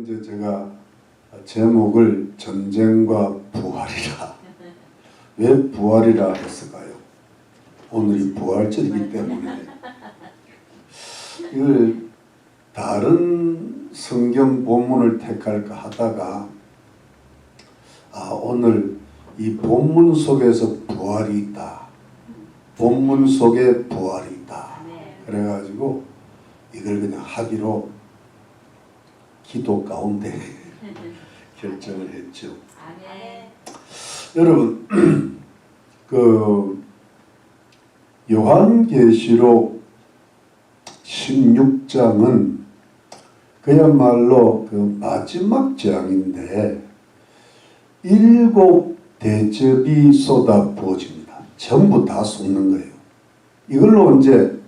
이제 제가 제목을 전쟁과 부활이라. 왜 부활이라 했을까요? 오늘이 부활절이기 때문에 이걸 다른 성경 본문을 택할까 하다가 오늘 이 본문 속에서 부활이 있다. 본문 속에 부활이 있다. 그래가지고 이걸 그냥 하기로 기도 가운데 결정을 했죠. 여러분, 그 요한계시록 16장은 그야말로 그 마지막 장인데 7 대접이 쏟아부어집니다. 전부 다 속는 거예요. 이걸로 이제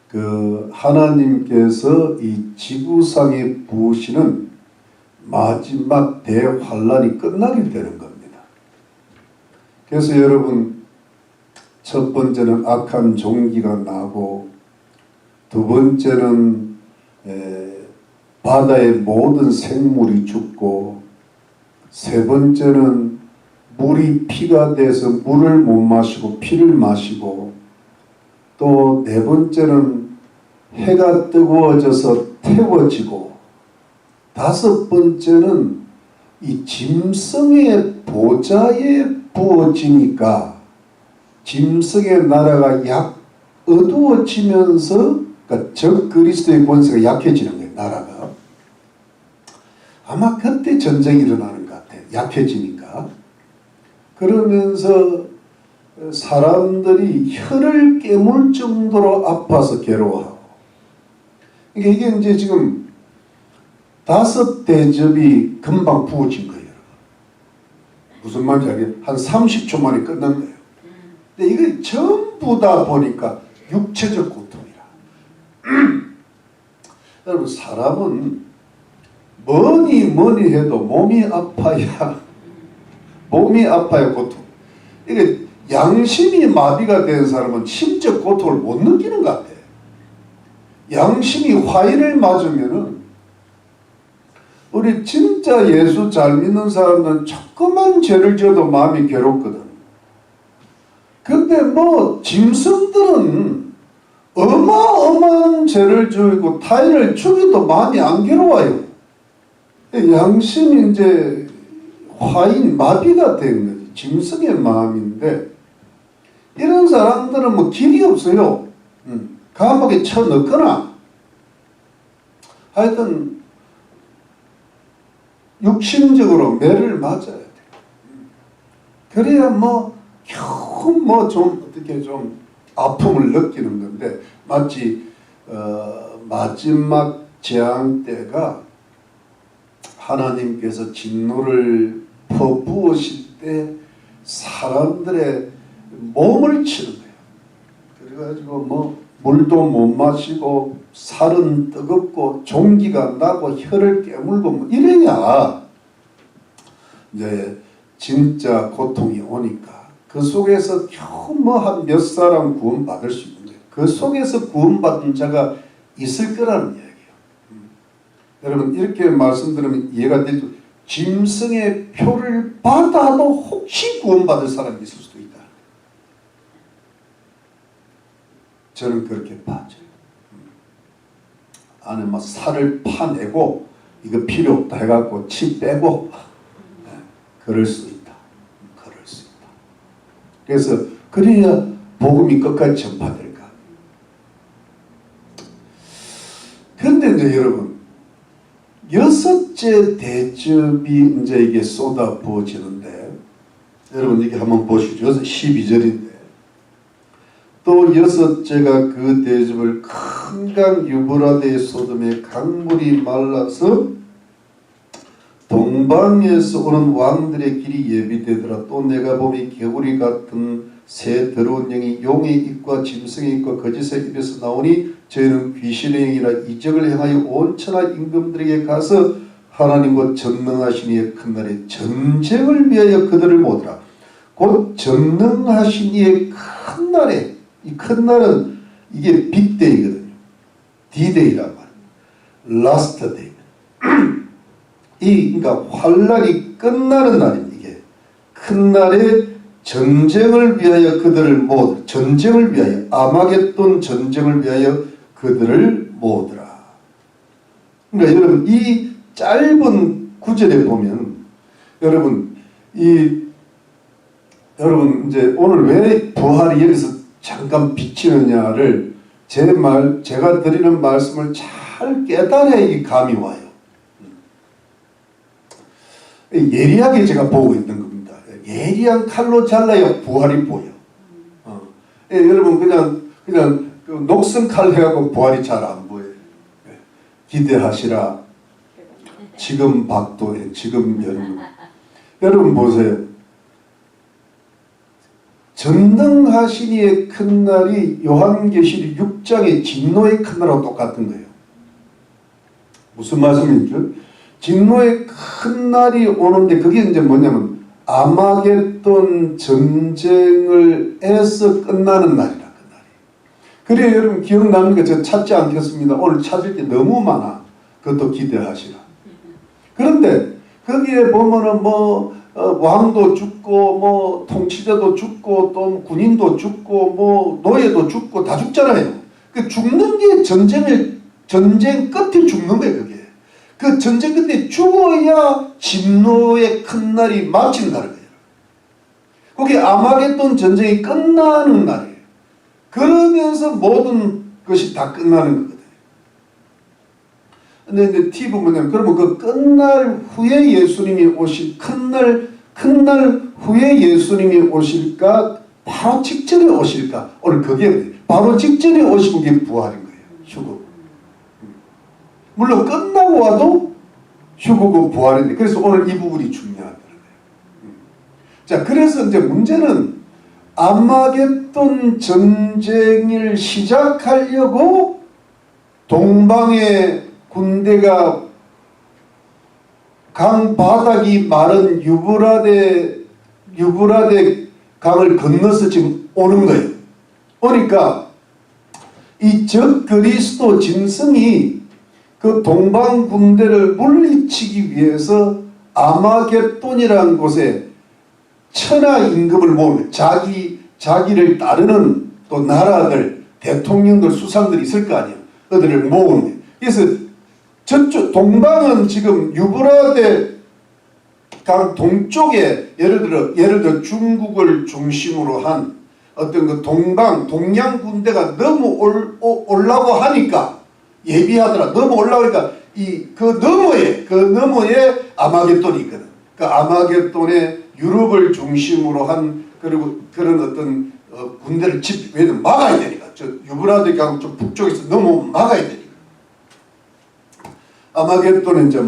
그 하나님께서 이 지구상에 부으시는 마지막 대환란이 끝나게 되는 겁니다. 그래서 여러분, 첫 번째는 악한 종기가 나고, 두 번째는 바다의 모든 생물이 죽고, 세 번째는 물이 피가 돼서 물을 못 마시고 피를 마시고, 또 네 번째는 해가 뜨거워져서 태워지고, 다섯 번째는 이 짐승의 보좌에 부어지니까 짐승의 나라가 어두워지면서, 그러니까 적 그리스도의 권세가 약해지는 거예요. 나라가 아마 그때 전쟁이 일어나는 것 같아요. 약해지니까. 그러면서 사람들이 혀를 깨물 정도로 아파서 괴로워하고, 이게 이제 지금 5 대접이 금방 부어진 거예요. 무슨 말인지 알겠어요? 한 30초 만에 끝난 거예요. 근데 이게 전부 다 보니까 육체적 고통이라. 여러분, 사람은 뭐니 해도 몸이 아파야 고통. 이게 양심이 마비가 된 사람은 심적 고통을 못 느끼는 것 같아. 양심이 화인을 맞으면은, 우리 진짜 예수 잘 믿는 사람은 조그만 죄를 지어도 마음이 괴롭거든. 근데 짐승들은 어마어마한 죄를 지고 타인을 죽여도 마음이 안 괴로워요. 양심이 이제 화인 마비가 된 거지. 짐승의 마음인데, 이런 사람들은 길이 없어요. 감옥에 쳐넣거나, 하여튼 육신적으로 매를 맞아야 돼. 그래야 겨우 좀 어떻게 좀 아픔을 느끼는 건데, 마치 마지막 재앙 때가 하나님께서 진노를 퍼부으실 때 사람들의 몸을 치는 거예요. 그래가지고 물도 못 마시고 살은 뜨겁고 종기가 나고 혀를 깨물고 이래야 이제 진짜 고통이 오니까, 그 속에서 겨우 한 몇 사람 구원받을 수 있는 거예요. 그 속에서 구원받은 자가 있을 거라는 이야기예요. 여러분, 이렇게 말씀드리면 이해가 되죠? 짐승의 표를 받아도 혹시 구원받을 사람이 있을 수도 있다. 저는 그렇게 봐져요. 안에 살을 파내고 이거 필요 없다 해갖고 치 빼고 그럴 수 있다. 그래서 그래야 복음이 끝까지 전파될까. 그런데 이제 여러분, 6째 대접이 이제 이게 쏟아 부어지는데, 여러분 이게 한번 보시죠. 12절인데, 또 6째가 그 대접을 큰 강 유브라데의 소돔에 강물이 말라서 동방에서 오는 왕들의 길이 예비되더라. 또 내가 보니 개구리 같은 새 더러운 영이 용의 입과 짐승의 입과 거짓의 입에서 나오니 저희는 귀신의 영이라 이적을 행하여 온 천하 임금들에게 가서 하나님과 전능하신 이의 큰 날에 전쟁을 위하여 그들을 모으라. 곧 전능하신 이의 큰 날에, 이 큰 날은 이게 빅데이거든요. D-Day란 말이에요. Last Day. 그러니까 환란이 끝나는 날입니다. 이게 큰 날에 전쟁을 위하여 그들을 모으라. 전쟁을 위하여, 아마겟돈 전쟁을 위하여 그들을 모으더라. 그러니까 여러분 이 짧은 구절에 보면 여러분 여러분 이제 오늘 왜 부활이 여기서 잠깐 비치느냐를 제가 드리는 말씀을 잘 깨달아야 이 감이 와요. 예리하게 제가 보고 있는 겁니다. 예리한 칼로 잘라야 부활이 보여. 여러분 그냥 그 녹슨 칼 해갖고 부활이 잘 안 보여요. 기대하시라. 지금 박도해. 지금 여러분 보세요. 전능하신 이의 큰 날이 요한계시록 6장의 진노의 큰 날하고 똑같은 거예요. 무슨 말씀이죠? 진노의 큰 날이 오는데 그게 이제 뭐냐면 아마겟돈 전쟁을 해서 끝나는 날이라. 그 날이. 그래요. 여러분 기억나는 거 제가 찾지 않겠습니다. 오늘 찾을 게 너무 많아. 그것도 기대하시라. 그런데 거기에 보면은 왕도 죽고 통치자도 죽고 또 군인도 죽고 노예도 죽고 다 죽잖아요. 그 죽는 게 전쟁 끝에 죽는 거예요. 그게. 그 전쟁 끝에 죽어야 진노의 큰 날이 마친다는 거예요. 그게 아마겟돈 전쟁이 끝나는 날이에요. 그러면서 모든 것이 다 끝나는 거거든요. 근데 이제 팁은 뭐냐면 그러면 그 끝날 후에 예수님이 오실 큰 날 후에 예수님이 오실까 바로 직전에 오실까 오늘 그게 바로 직전에 오시는 게 부활인 거예요. 휴거. 물론 끝나고 와도 휴거고 부활인데 그래서 오늘 이 부분이 중요하다는 거예요. 자 그래서 이제 문제는 아마겟돈 전쟁을 시작하려고 동방의 군대가 강 바닥이 마른 유브라데 강을 건너서 지금 오는 거예요. 오니까 이 적 그리스도 짐승이 그 동방 군대를 물리치기 위해서 아마겟돈이라는 곳에 천하 임금을 모으는 자기를 따르는 또 나라들 대통령들 수상들이 있을 거 아니에요. 그들을 모으는 거예요. 그래서 저쪽 동방은 지금 유브라데 강 동쪽에 예를 들어 중국을 중심으로 한 어떤 그 동양 군대가 너무 올라고 하니까 예비하더라. 너무 올라오니까 그 너머에 아마겟돈이 있거든. 그 아마겟돈에 유럽을 중심으로 한 그리고 그런 어떤 군대를 왜냐면 막아야 되니까 저 유브라데 강 좀 북쪽에서 너무 막아야 되니까. 아마겟돈은 이제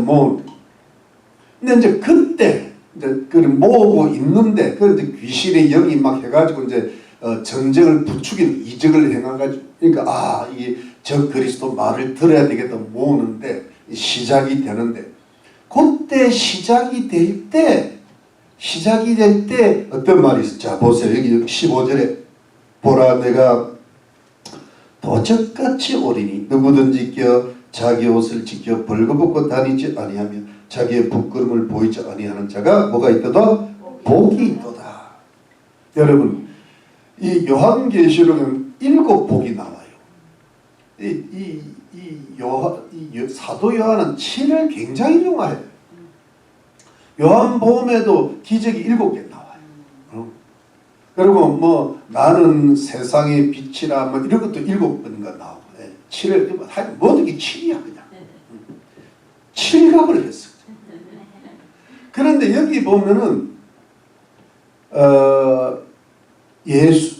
근데 이제 그때 이제 그걸 모으고 있는데 그 이제 귀신의 영이 막 해가지고 이제 전쟁을 부추기는 이적을 행해가지고 그러니까 이게 적 그리스도 말을 들어야 되겠다 모으는데 시작이 되는데 그때 시작이 될 때 어떤 말이 있어? 자 보세요. 여기 15절에 보라 내가 도적같이 오리니 누구든지 자기 옷을 지켜 벌거벗고 다니지 아니하며 자기의 부끄러움을 보이지 아니하는 자가 뭐가 있도다? 복이 있도다. 여러분 이 요한계시록은 7복이 나와요. 사도 요한은 7을 굉장히 좋아해요. 요한복음에도 기적이 7개 나와요. 그리고 나는 세상의 빛이라 이런 것도 7번인가 나오고 7을 모든 게 7이야 그냥. 7갑을 했어. 그런데 여기 보면은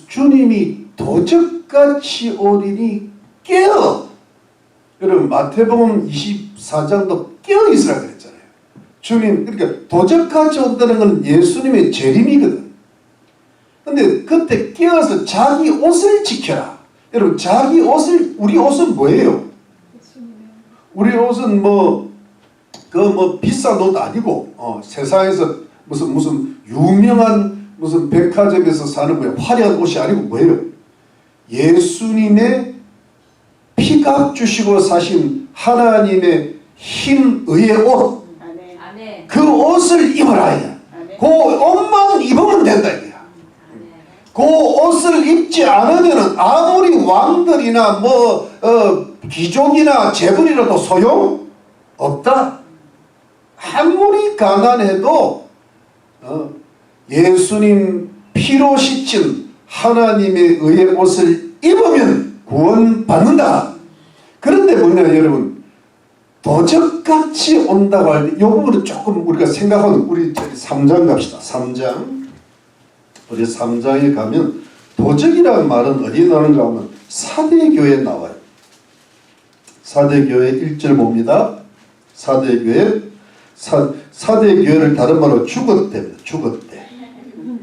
주님이 도적같이 오리니 깨어. 여러분 마태복음 24장도 깨어 있으라 그랬잖아요. 주님 그러니까 도적같이 온다는 건 예수님의 재림이거든. 근데 그때 깨어서 자기 옷을 지켜라. 여러분 우리 옷은 뭐예요? 우리 옷은 비싼 옷 아니고 세상에서 무슨 유명한 무슨 백화점에서 사는 거예요. 화려한 옷이 아니고 뭐예요? 예수님의 피값 주시고 사신 하나님의 흰 의의 옷, 그 옷을 입어라. 그 옷만 입으면 된다. 그 옷을 입지 않으면 아무리 왕들이나 귀족이나 재벌이라도 소용 없다. 아무리 가난해도 예수님 피로 씻은 하나님의 의의 옷을 입으면 구원받는다. 그런데 뭐냐 여러분, 도적같이 온다고 할 때 이 부분은 조금 우리가 생각하는, 우리 3장 갑시다. 3장. 우리 3장에 가면 도적이라는 말은 어디에 나오는가 하면 사대교회에 나와요. 사대교회 1절 봅니다. 사대교회. 사대교회를 다른 말로 죽었대입니다.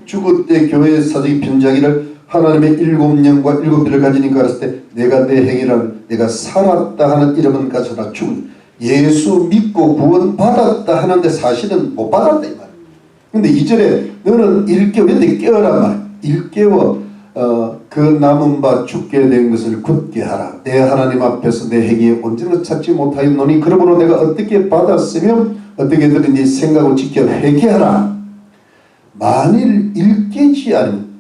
죽었대 교회의 사적인 편지하기를 하나님의 7영과 7별을 가지니까 알았을 때 내가 내 행위를 내가 살았다 하는 이름은 가져라. 죽은 예수 믿고 구원받았다 하는데 사실은 못 받았다 이 말이에요. 근데 2절에 너는 일깨워, 깨어란 말이에요. 일깨워 그 남은 바 죽게 된 것을 굳게 하라. 내 하나님 앞에서 내 행위에 온전히 찾지 못하였노니 그러므로 내가 어떻게 받았으면 어떻게든 네 생각을 지켜 회개하라. 만일 일깨지 않으면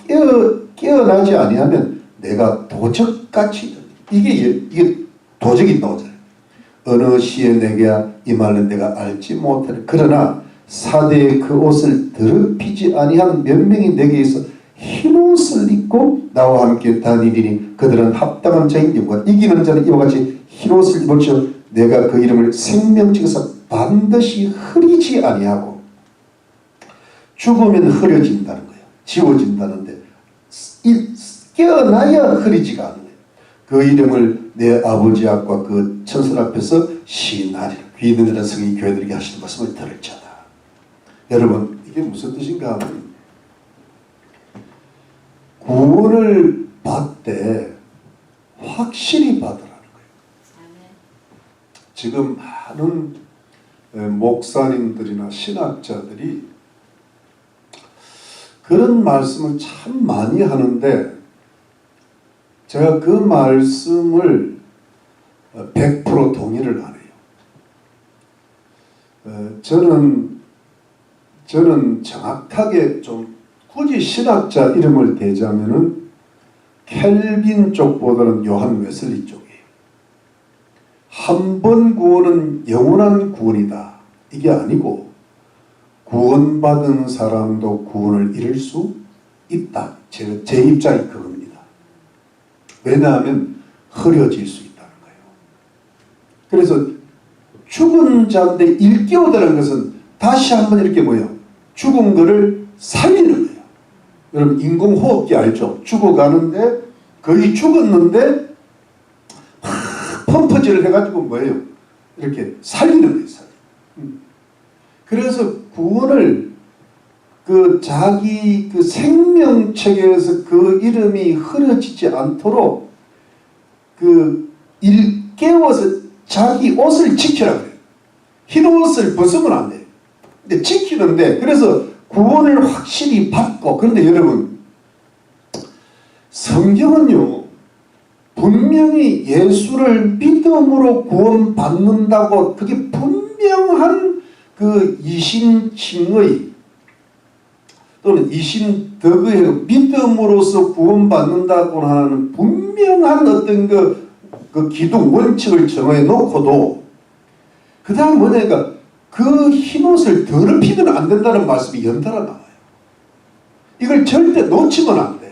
깨어나지 아니하면 내가 도적같이, 이게 도적이 나오잖아요. 어느 시에 내게 이 말은 내가 알지 못하리. 그러나 사대의 그 옷을 더럽히지 아니한 몇 명이 내게 있어 흰옷을 입고 나와 함께 다니리니 그들은 합당한 자인 영과 이기는 자는 이와 같이 흰옷을 입을지어 내가 그 이름을 생명책에서 반드시 흐리지 아니하고. 죽으면 흐려진다는 거예요. 지워진다는데 깨어나야 흐리지가 않는 거예요. 그 이름을 내 아버지 앞과 그 천사 앞에서 시인하리라. 귀 있는 자는 성인 교회들에게 하시는 말씀을 들을 자다. 여러분 이게 무슨 뜻인가 하면 구원을 받되 확실히 받으라는 거예요. 지금 많은 목사님들이나 신학자들이 그런 말씀을 참 많이 하는데 제가 그 말씀을 100% 동의를 안 해요. 저는 정확하게 좀 굳이 신학자 이름을 대자면은 켈빈 쪽보다는 요한 웨슬리 쪽이에요. 한 번 구원은 영원한 구원이다. 이게 아니고 구원받은 사람도 구원을 잃을 수 있다. 제 입장이 그겁니다. 왜냐하면 흐려질 수 있다는 거예요. 그래서 죽은 자인데 일깨우다는 것은 다시 한번 이렇게 죽은 거를 살리는 거예요. 여러분 인공호흡기 알죠? 죽어가는데 거의 죽었는데 펌프질을 해가지고 이렇게 살리는 거예요. 그래서 구원을 자기 생명책에서 그 이름이 흐려지지 않도록 일깨워서 자기 옷을 지키라 그래요. 흰 옷을 벗으면 안 돼요. 근데 지키는데 그래서 구원을 확실히 받고. 그런데 여러분 성경은요 분명히 예수를 믿음으로 구원받는다고 그게 분명한 이신칭의 또는 이신덕의 믿음으로서 구원받는다고 하는 분명한 어떤 그 기둥 원칙을 정해 놓고도 그 다음 뭐냐니까 그 흰옷을 더럽히면 안 된다는 말씀이 연달아 나와요. 이걸 절대 놓치면 안 돼요.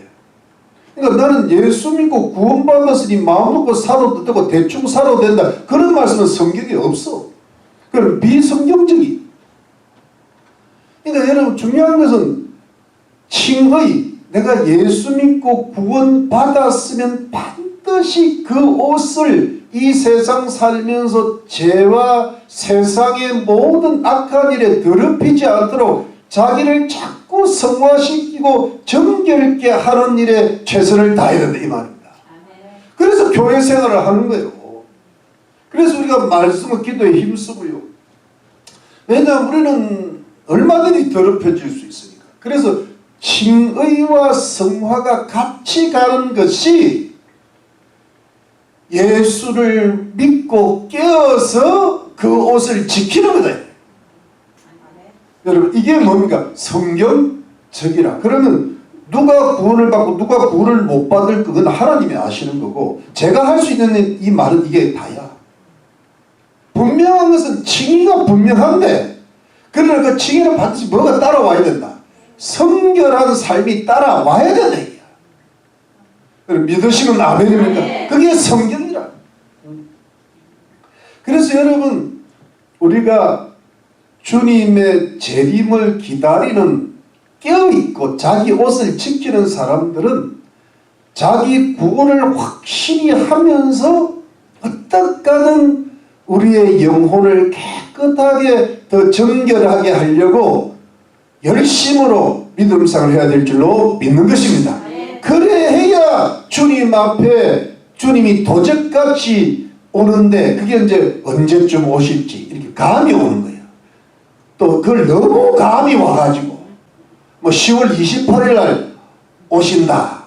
그러니까 나는 예수 믿고 구원받았으니 마음 먹고 살아도 되고 대충 살아도 된다. 그런 말씀은 성경에 없어. 그건 비성경적이. 그러니까 여러분 중요한 것은 칭의, 내가 예수 믿고 구원받았으면 반드시 그 옷을 이 세상 살면서 죄와 세상의 모든 악한 일에 더럽히지 않도록 자기를 자꾸 성화시키고 정결케 하는 일에 최선을 다해야 된다 이 말입니다. 그래서 교회 생활을 하는 거예요. 그래서 우리가 말씀을 기도에 힘쓰고요. 왜냐하면 우리는 얼마든지 더럽혀질 수 있으니까. 그래서 칭의와 성화가 같이 가는 것이 예수를 믿고 깨어서 그 옷을 지키는 거다. 여러분 이게 뭡니까? 성경적이라. 그러면 누가 구원을 받고 누가 구원을 못 받을 그건 하나님이 아시는 거고, 제가 할 수 있는 이 말은 이게 다야. 분명한 것은 칭의가 분명한데, 그러나 그 칭의는 반드시 뭐가 따라와야 된다. 성결한 삶이 따라와야 된다. 믿으시면 아멘입니까? 그게 성경이라. 그래서 여러분 우리가 주님의 재림을 기다리는 깨어있고 자기 옷을 지키는 사람들은 자기 구원을 확실히 하면서 어떻게든 우리의 영혼을 깨끗하게 더 정결하게 하려고 열심으로 믿음생활을 해야 될 줄로 믿는 것입니다. 그래야 주님 앞에 주님이 도적같이 오는데, 그게 이제 언제쯤 오실지 이렇게 감이 오는 거예요. 또 그걸 너무 감이 와가지고 뭐 10월 28일 날 오신다.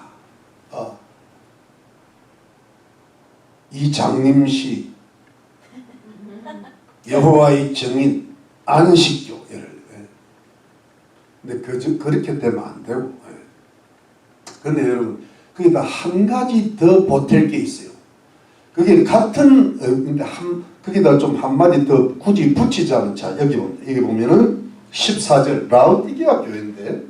이 장림시 여호와의 증인 안식교회를. 근데 그렇게 되면 안 되고. 근데 여러분 거기다 한 가지 더 보탤 게 있어요. 그게 같은 근데 거기다 좀 한마디 더 굳이 붙이자면, 자 여기 보면은 14절 라오디게아 교회인데,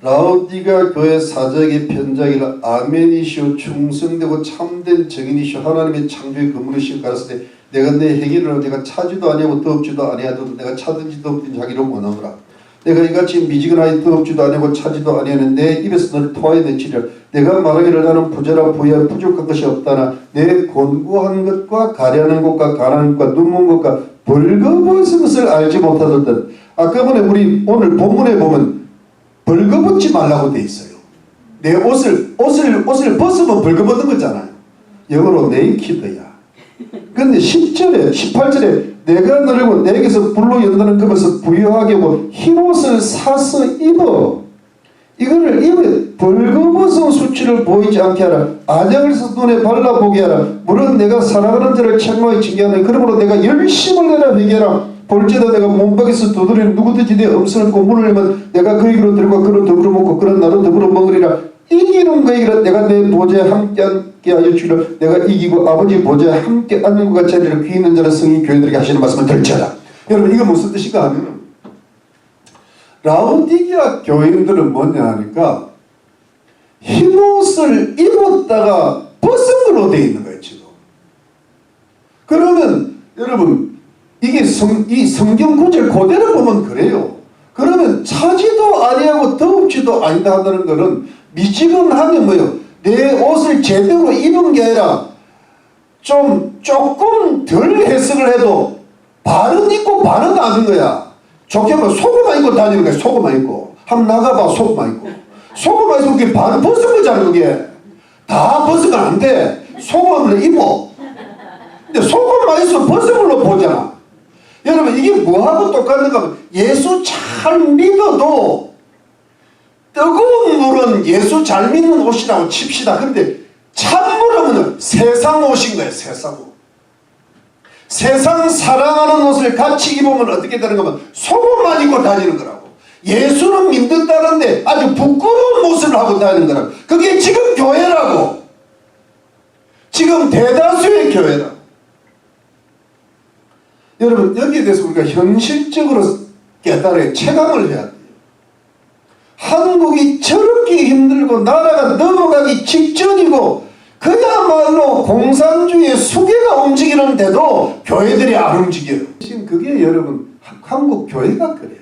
라오디게아 교회 사적의 편지하기를 아멘이시오 충성되고 참된 증인이시오 하나님의 창조의 근본이시오 가라사대 내가 내 행위를 내가 차지도 아니하고 더럽지도 아니하도 내가 차든지 더럽든지 하기를 원하노라. 내가 이같이 미지근하여 더럽지도 아니하고 차지도 아니하는 내 입에서 너를 토하여 내치리라. 내가 말하기를 나는 부자라 부유하 부족한 것이 없다나 내 곤고한 것과 가려는 것과 가난한 것과 눈먼 것과 벌거벗은 것을 알지 못하던. 아까 전에 우리 오늘 본문에 보면 벌거벗지 말라고 돼 있어요. 내 옷을 벗으면 벌거벗는 거잖아요. 영어로 네이키드야. 근데 10절에 18절에 내가 너를 내게서 불로 연다는 금에서 부유하게 하고 흰옷을 사서 입어. 이거를 입어 벌거벗은 수치를 보이지 않게 하라. 안약을 써서 눈에 발라보게 하라. 물론 내가 사랑하는 자를 책망하여 징계하노니 그러므로 내가 열심을 내라 회개하라. 볼지어다 내가 몸박에서 두드리는 누구든지 내 음성을 듣고 문을 열면 내가 그에게로 들어가 그로 더불어 먹고 그런 나로 더불어 먹으리라. 이기는 그에게로 내가 내 보좌에 함께 하여 주리라. 내가 이기고 아버지 보좌에 함께 앉는 것 같이 하리라. 귀 있는 자는 성이 교회들에게 하시는 말씀을 들지어다. 여러분 이거 무슨 뜻인가 하면, 라오디게아 교인들은 뭐냐 하니까 흰옷을 입었다가 벗은 걸로 되어 있는 거예요 지금. 그러면 여러분 이게 이 성경 구절 그대로 보면 그래요. 그러면 차지도 아니하고 더럽지도 아니다 하는 것은 미지근하면 뭐요? 내 옷을 제대로 입은 게 아니라 조금 덜 해석을 해도 반은 입고 반은 안 입은 거야. 좋게 말하면 속옷만 입고 다니는 거야. 속옷만 입고. 한번 나가봐. 속옷만 입고. 속옷만 입으면 그게 반은 벗은 거잖아. 그게 다 벗으면 안 돼. 속옷을 입어. 근데 속옷만 있으면 벗은 걸로 보잖아. 여러분 이게 뭐하고 똑같은가 하면, 예수 잘 믿어도 뜨거운 물은 예수 잘 믿는 옷이라고 칩시다. 그런데 찬물은 세상 옷인 거예요. 세상 옷. 세상 사랑하는 옷을 같이 입으면 어떻게 되는 거면 속옷만 입고 다니는 거라고. 예수는 믿는다는데 아주 부끄러운 모습을 하고 다니는 거라고. 그게 지금 교회라고. 지금 대다수의 교회라고. 여러분 여기에 대해서 우리가 현실적으로 깨달아야 체감을 해야 돼요. 한국이 저렇게 힘들고 나라가 넘어가기 직전이고 그야말로 공산주의의 수계가 움직이는데도 교회들이 안 움직여요. 지금 그게 여러분 한국 교회가 그래.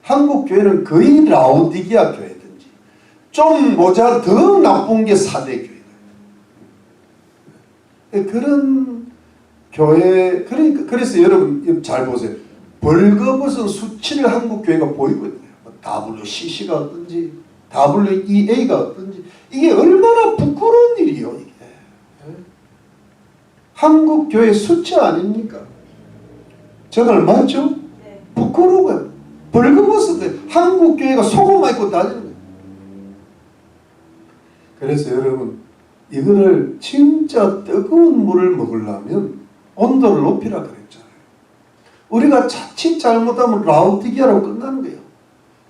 한국 교회는 거의 라오디게아 교회든지 좀 모자 더 나쁜 게 사대 교회다. 그런 교회, 그래서 여러분 잘 보세요. 벌거벗은 수치를 한국 교회가 보이고 있네요. WCC가 어떤지, WEA가 어떤지, 이게 얼마나 부끄러운 일이요, 이게. 한국 교회 수치 아닙니까? 정말 맞죠? 네. 부끄러워요. 벌거벗은 한국 교회가 속옷만 입고 다니는 거예요. 그래서 여러분, 이거를 진짜 뜨거운 물을 먹으려면 온도를 높이라 그랬잖아요. 우리가 자칫 잘못하면 라우디게아로 끝나는 거예요.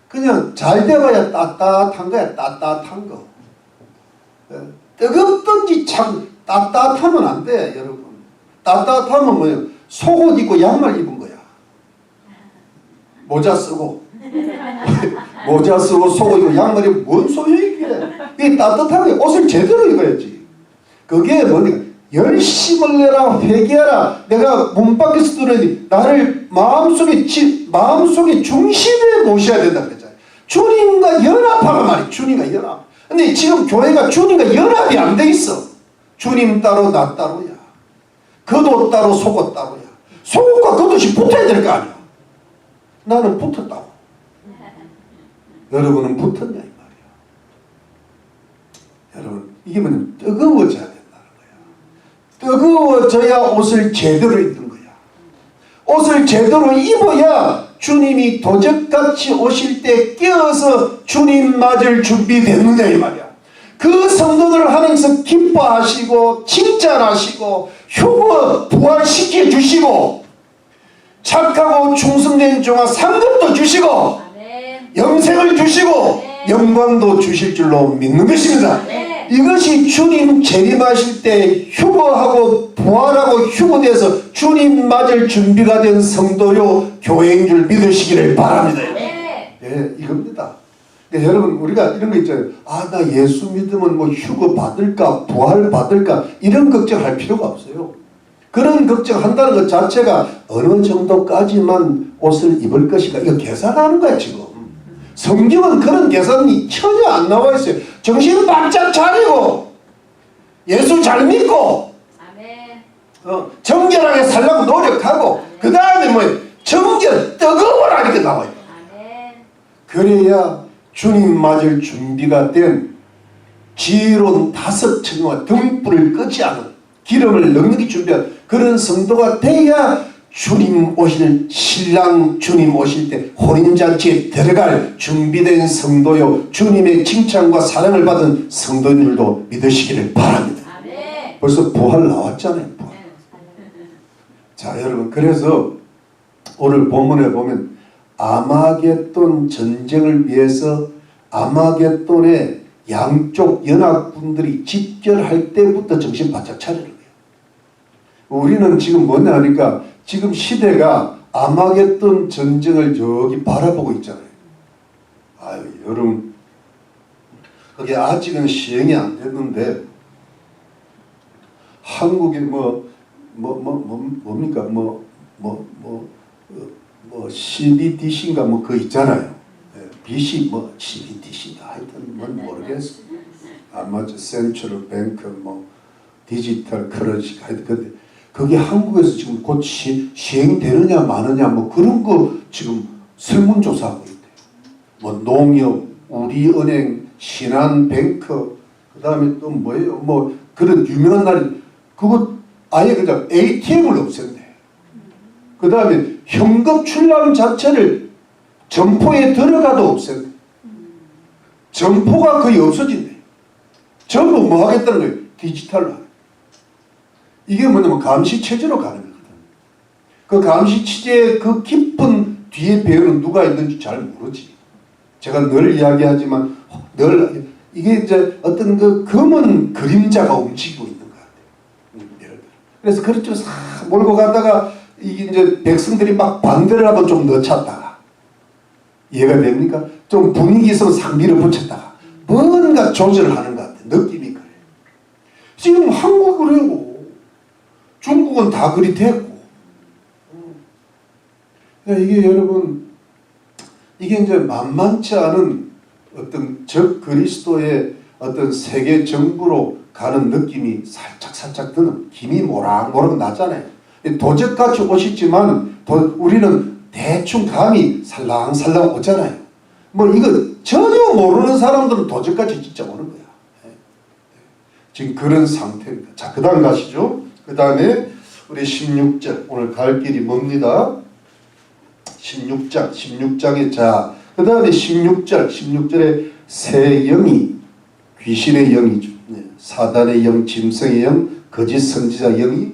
그냥 잘 돼봐야 따뜻한 거야. 따뜻한 거. 뜨겁든지 참 따뜻하면 안 돼, 여러분. 따뜻하면 뭐예요? 속옷 입고 양말 입은 거야. 모자 쓰고 모자 쓰고 속옷 입고 양말 입고 뭔 소용이 이게? 이게 따뜻하게 옷을 제대로 입어야지. 그게 뭐냐? 열심을 내라, 회개하라. 내가 문 밖에서 들으니 나를 마음속에 중심에 모셔야 된다 그랬잖아요. 주님과 연합하란 말이에요. 주님과 연합. 근데 지금 교회가 주님과 연합이 안 돼 있어. 주님 따로 나 따로야. 겉옷 따로 속옷 따로야. 속옷과 겉옷이 붙어야 될 거 아니야. 나는 붙었다고. 여러분은 붙었냐 이 말이야. 여러분 이게 뭐냐면 뜨거워져야 된다는 거야. 뜨거워져야 옷을 제대로 입는 거야. 옷을 제대로 입어야 주님이 도적같이 오실 때 깨어서 주님 맞을 준비됐느냐 이 말이야. 그 성도들을 하나님께서 기뻐하시고 칭찬하시고 휴거 부활시켜 주시고 착하고 충성된 종아 상급도 주시고 영생을 주시고 영광도 주실 줄로 믿는 것입니다. 이것이 주님 재림하실 때 휴거하고 부활하고 휴거돼서 주님 맞을 준비가 된 성도요 교회인 줄 믿으시기를 바랍니다. 예, 이겁니다. 그러니까 여러분 우리가 이런 거 있잖아요. 아, 나 예수 믿으면 뭐 휴거 받을까 부활 받을까 이런 걱정할 필요가 없어요. 그런 걱정한다는 것 자체가 어느 정도까지만 옷을 입을 것인가 이거 계산하는 거야 지금. 성경은 그런 계산이 전혀 안 나와 있어요. 정신 바짝 차리고 예수 잘 믿고 정결하게 살려고 노력하고 그 다음에 뭐 정결 뜨거워라니까 나와요. 그래야 주님 맞을 준비가 된 지혜로운 5층과 등불을 끄지 않은 기름을 넉넉히 준비한 그런 성도가 돼야 주님 오실 신랑 주님 오실 때 혼인잔치에 들어갈 준비된 성도요 주님의 칭찬과 사랑을 받은 성도님들도 믿으시기를 바랍니다. 벌써 부활 나왔잖아요. 부활. 자 여러분 그래서 오늘 본문에 보면 아마겟돈 전쟁을 위해서 아마겟돈의 양쪽 연합군들이 집결할 때부터 정신 바짝 차리는 거예요. 우리는 지금 뭐냐 하니까 지금 시대가 아마겟돈 전쟁을 저기 바라보고 있잖아요. 아유 여러분 그게 아직은 시행이 안 됐는데 한국에 뭡니까 CBDC인가 뭐 그거 있잖아요. BC 뭐 CBDC인가 하여튼 뭔 모르겠어. 아마 센트럴 뱅크 뭐 디지털 커런시 하여튼 근데 그게 한국에서 지금 곧 시행되느냐 마느냐 뭐 그런 거 지금 설문조사하고 있대요. 뭐 농협, 우리은행, 신한뱅크 그 다음에 또 뭐예요? 뭐 그런 유명한 나라 그거 아예 그냥 ATM을 없앤대. 그 다음에 현금 출납 자체를 점포에 들어가도 없앤대. 점포가 거의 없어진대. 전부 뭐 하겠다는 거예요? 디지털로. 이게 뭐냐면 감시체제로 가는 거거든. 그 감시체제의 그 깊은 뒤에 배우는 누가 있는지 잘 모르지. 제가 늘 이야기하지만 늘 이게 이제 어떤 그 검은 그림자가 움직이고 있는 것 같아요. 그래서 그렇죠. 싹 몰고 가다가 이게 이제 백성들이 막 반대를 하면 좀 넣쳤다가 이해가 됩니까? 좀 분위기 있으면 싹 밀어붙였다가 뭔가 조절을 하는 것 같아요. 느낌이 그래요. 지금 한국은 그래요. 중국은 다 그리 됐고. 그러니까 이게 여러분 이게 이제 만만치 않은 어떤 적 그리스도의 어떤 세계 정부로 가는 느낌이 살짝 드는 김이 모락모락 나잖아요. 도적같이 오시지만 우리는 대충 감이 살랑살랑 오잖아요. 뭐 이거 전혀 모르는 사람들은 도적같이 진짜 오는 거야. 지금 그런 상태입니다. 자, 그 다음 가시죠. 그 다음에 우리 16절 오늘 갈 길이 뭡니다. 16장에 자, 그 다음에 16절에 새 영이 귀신의 영이죠. 사단의 영, 짐승의 영, 거짓 선지자 영이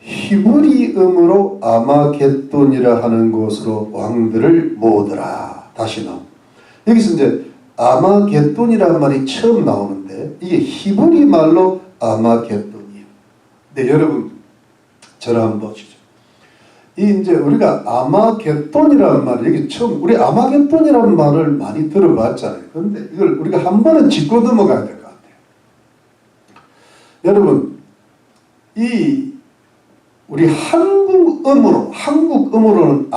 히브리음으로 아마겟돈이라 하는 곳으로 왕들을 모으더라. 다시는 여기서 이제 아마겟돈이라는 말이 처음 나오는데 이게 히브리 말로 아마겟돈이에요. 네, 여러분 저를 한번 보시죠. 이 이제 우리가 아마겟돈이라는 말을 여기 처음 우리 아마겟돈이라는 말을 많이 들어봤잖아요. 그런데 이걸 우리가 한 번은 짚고 넘어가야 될 것 같아요. 여러분 이 우리 한국음으로는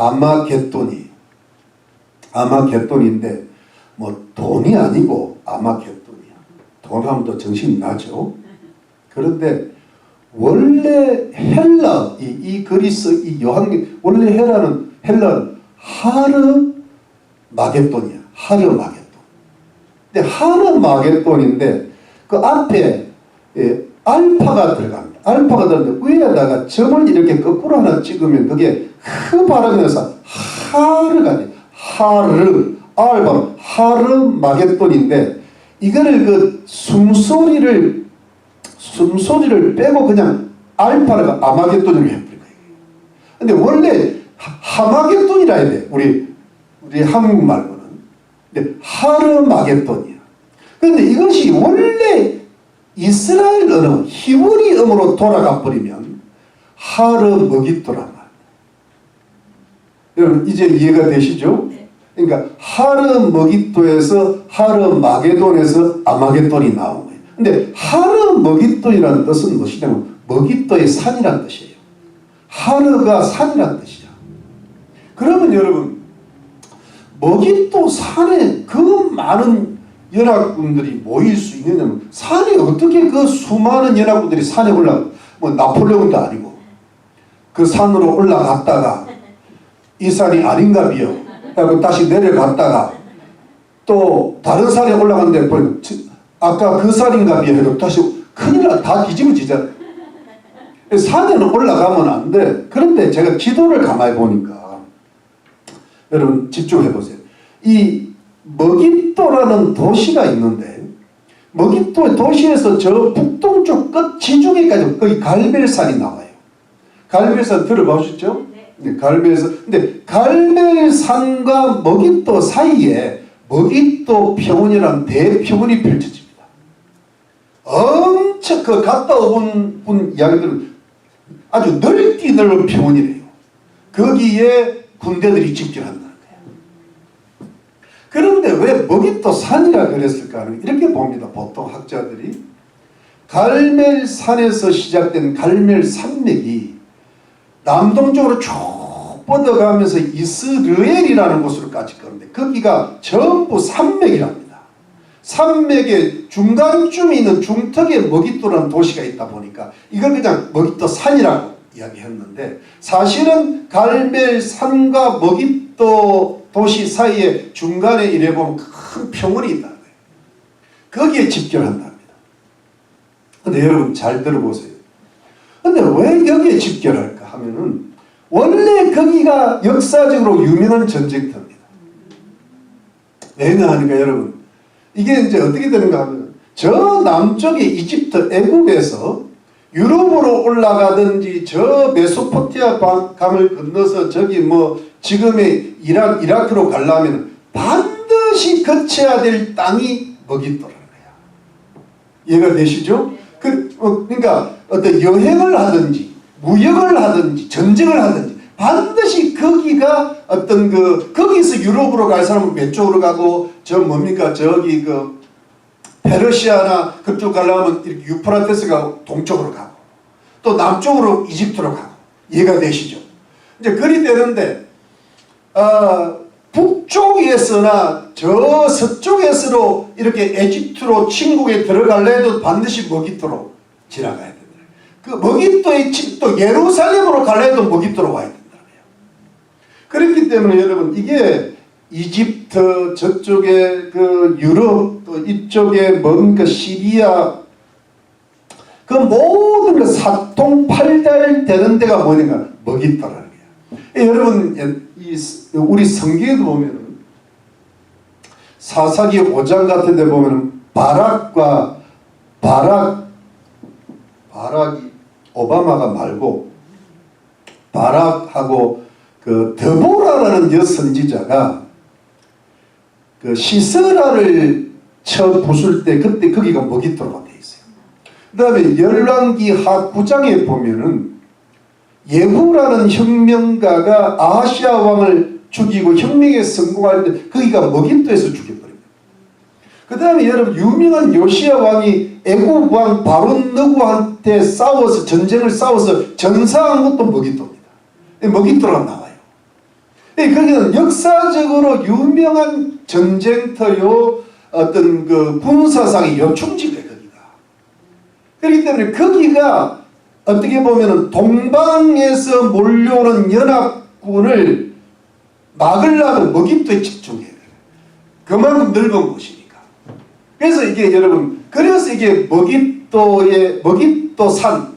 아마겟돈인데 뭐 돈이 아니고 아마겟돈이야. 돈 하면 또 정신이 나죠. 그런데 원래 헬라 이 그리스 이 요한 원래 헬라는 하르마겟돈이야. 하르마겟돈. 근데 하르마겟돈인데 그 앞에 알파가 들어갑니다. 알파가 들어가는데 위에다가 점을 이렇게 거꾸로 하나 찍으면 그게 흐 발음해서 하르가 돼. 알바 하르마겟돈인데 이거를 그 숨소리를 빼고 그냥 알파가 아마겟돈으로 해버린 거예요. 근데 원래 하마겟돈이라 해야 돼. 우리 한국 말로는. 근데 하르마겟돈이야. 그런데 이것이 원래 이스라엘 언어, 히브리음으로 돌아가 버리면 하르머깃도란 말이에요. 여러분 이제 이해가 되시죠? 그러니까 하르머깃도에서 하르마게돈에서 아마겟돈이 나온 거예요. 근데 하르머깃도이라는 뜻은 무엇이냐면 머깃도의 산이라는 뜻이에요. 하르가 산이라는 뜻이야. 그러면 여러분 머깃도 산에 그 많은 연합군들이 모일 수 있느냐면 산에 어떻게 그 수많은 연합군들이 산에 올라가 뭐 나폴레옹도 아니고 그 산으로 올라갔다가 이 산이 아닌가 비요. 그리고 다시 내려갔다가 또 다른 산에 올라갔는데 아까 그 산인가 비요. 해도 다시 큰일 나 다 뒤집어지잖아요. 산에는 올라가면 안 돼. 그런데 제가 지도를 가만히 보니까 여러분 집중해 보세요. 이 머깃도라는 도시가 있는데 머깃도 도시에서 저 북동쪽 끝 지중해까지 거기 갈멜산이 나와요. 갈멜산 들어보셨죠? 네, 갈멜산. 근데 갈멜산과 머깃도 사이에 머깃도 평원이라는 대평원이 펼쳐집니다. 엄청 그 갔다 온 분 이야기들은 아주 넓은 평원이래요. 거기에 군대들이 집결한다. 그런데 왜 머깃도 산이라 그랬을까? 이렇게 봅니다. 보통 학자들이 갈멜산에서 시작된 갈멜 산맥이 남동쪽으로 쭉 뻗어가면서 이스르엘이라는 곳으로까지 가는데 거기가 전부 산맥이랍니다. 산맥의 중간쯤에 있는 중턱에 머깃도라는 도시가 있다 보니까 이걸 그냥 머깃도 산이라고 이야기했는데 사실은 갈멜산과 머깃도 도시 사이에 중간에 이래 보면 큰 평원이 있다는 거예요. 거기에 집결한답니다. 근데 여러분 잘 들어보세요. 근데 왜 여기에 집결할까 하면은 원래 거기가 역사적으로 유명한 전쟁터입니다. 왜냐하니까 여러분 이게 이제 어떻게 되는가 하면 저 남쪽의 이집트 애국에서 유럽으로 올라가든지 저 메소포티아 강을 건너서 저기 뭐 지금의 이라크로 가려면 반드시 거쳐야 될 땅이 머깃도라는 거야. 이해가 되시죠? 그러니까 어떤 여행을 하든지 무역을 하든지 전쟁을 하든지 반드시 거기가 어떤 거기서 유럽으로 갈 사람은 왼쪽으로 가고 저 뭡니까 저기 페르시아나 그쪽 가려면 이렇게 유프라테스가 동쪽으로 가고 또 남쪽으로 이집트로 가고 이해가 되시죠? 이제 그리 되는데 북쪽에서나 저 서쪽에서로 이렇게 에집트로 침국에 들어갈래도 반드시 머깃도로 지나가야 된다. 그 머깃도의 또 예루살렘으로 갈래도 머깃도로 와야 된다. 그렇기 때문에 여러분 이게 이집트 저쪽에 그 유럽 또 이쪽에 뭔가 시리아 그 모든 그 사통팔달 되는 데가 뭐냐면 머깃도라는 거야. 여러분 우리 성경에도 보면은 사사기 5장 같은 데 보면은 바락이 오바마가 말고 바락하고 그 드보라라는 여선지자가 그 시스라를 쳐 부술 때 그때 거기가 먹잇도록 돼 있어요. 그 다음에 열왕기 하 9장에 보면은 예후라는 혁명가가 아하시아 왕을 죽이고 혁명에 성공할 때 거기가 먹잇도에서 죽여버립니다. 그 다음에 여러분 유명한 요시야 왕이 애굽 왕 바론 느고한테 싸워서 전쟁을 싸워서 전사한 것도 먹잇도입니다. 먹잇도가 나와요. 거기는 역사적으로 유명한 전쟁터요 어떤 그 군사상의 요충지예요. 거기가. 그렇기 때문에 거기가 어떻게 보면은 동방에서 몰려오는 연합군을 막으려면 먹잇도에 집중해야 돼요. 그만큼 넓은 곳이니까. 그래서 이게 여러분, 그래서 이게 먹잇도산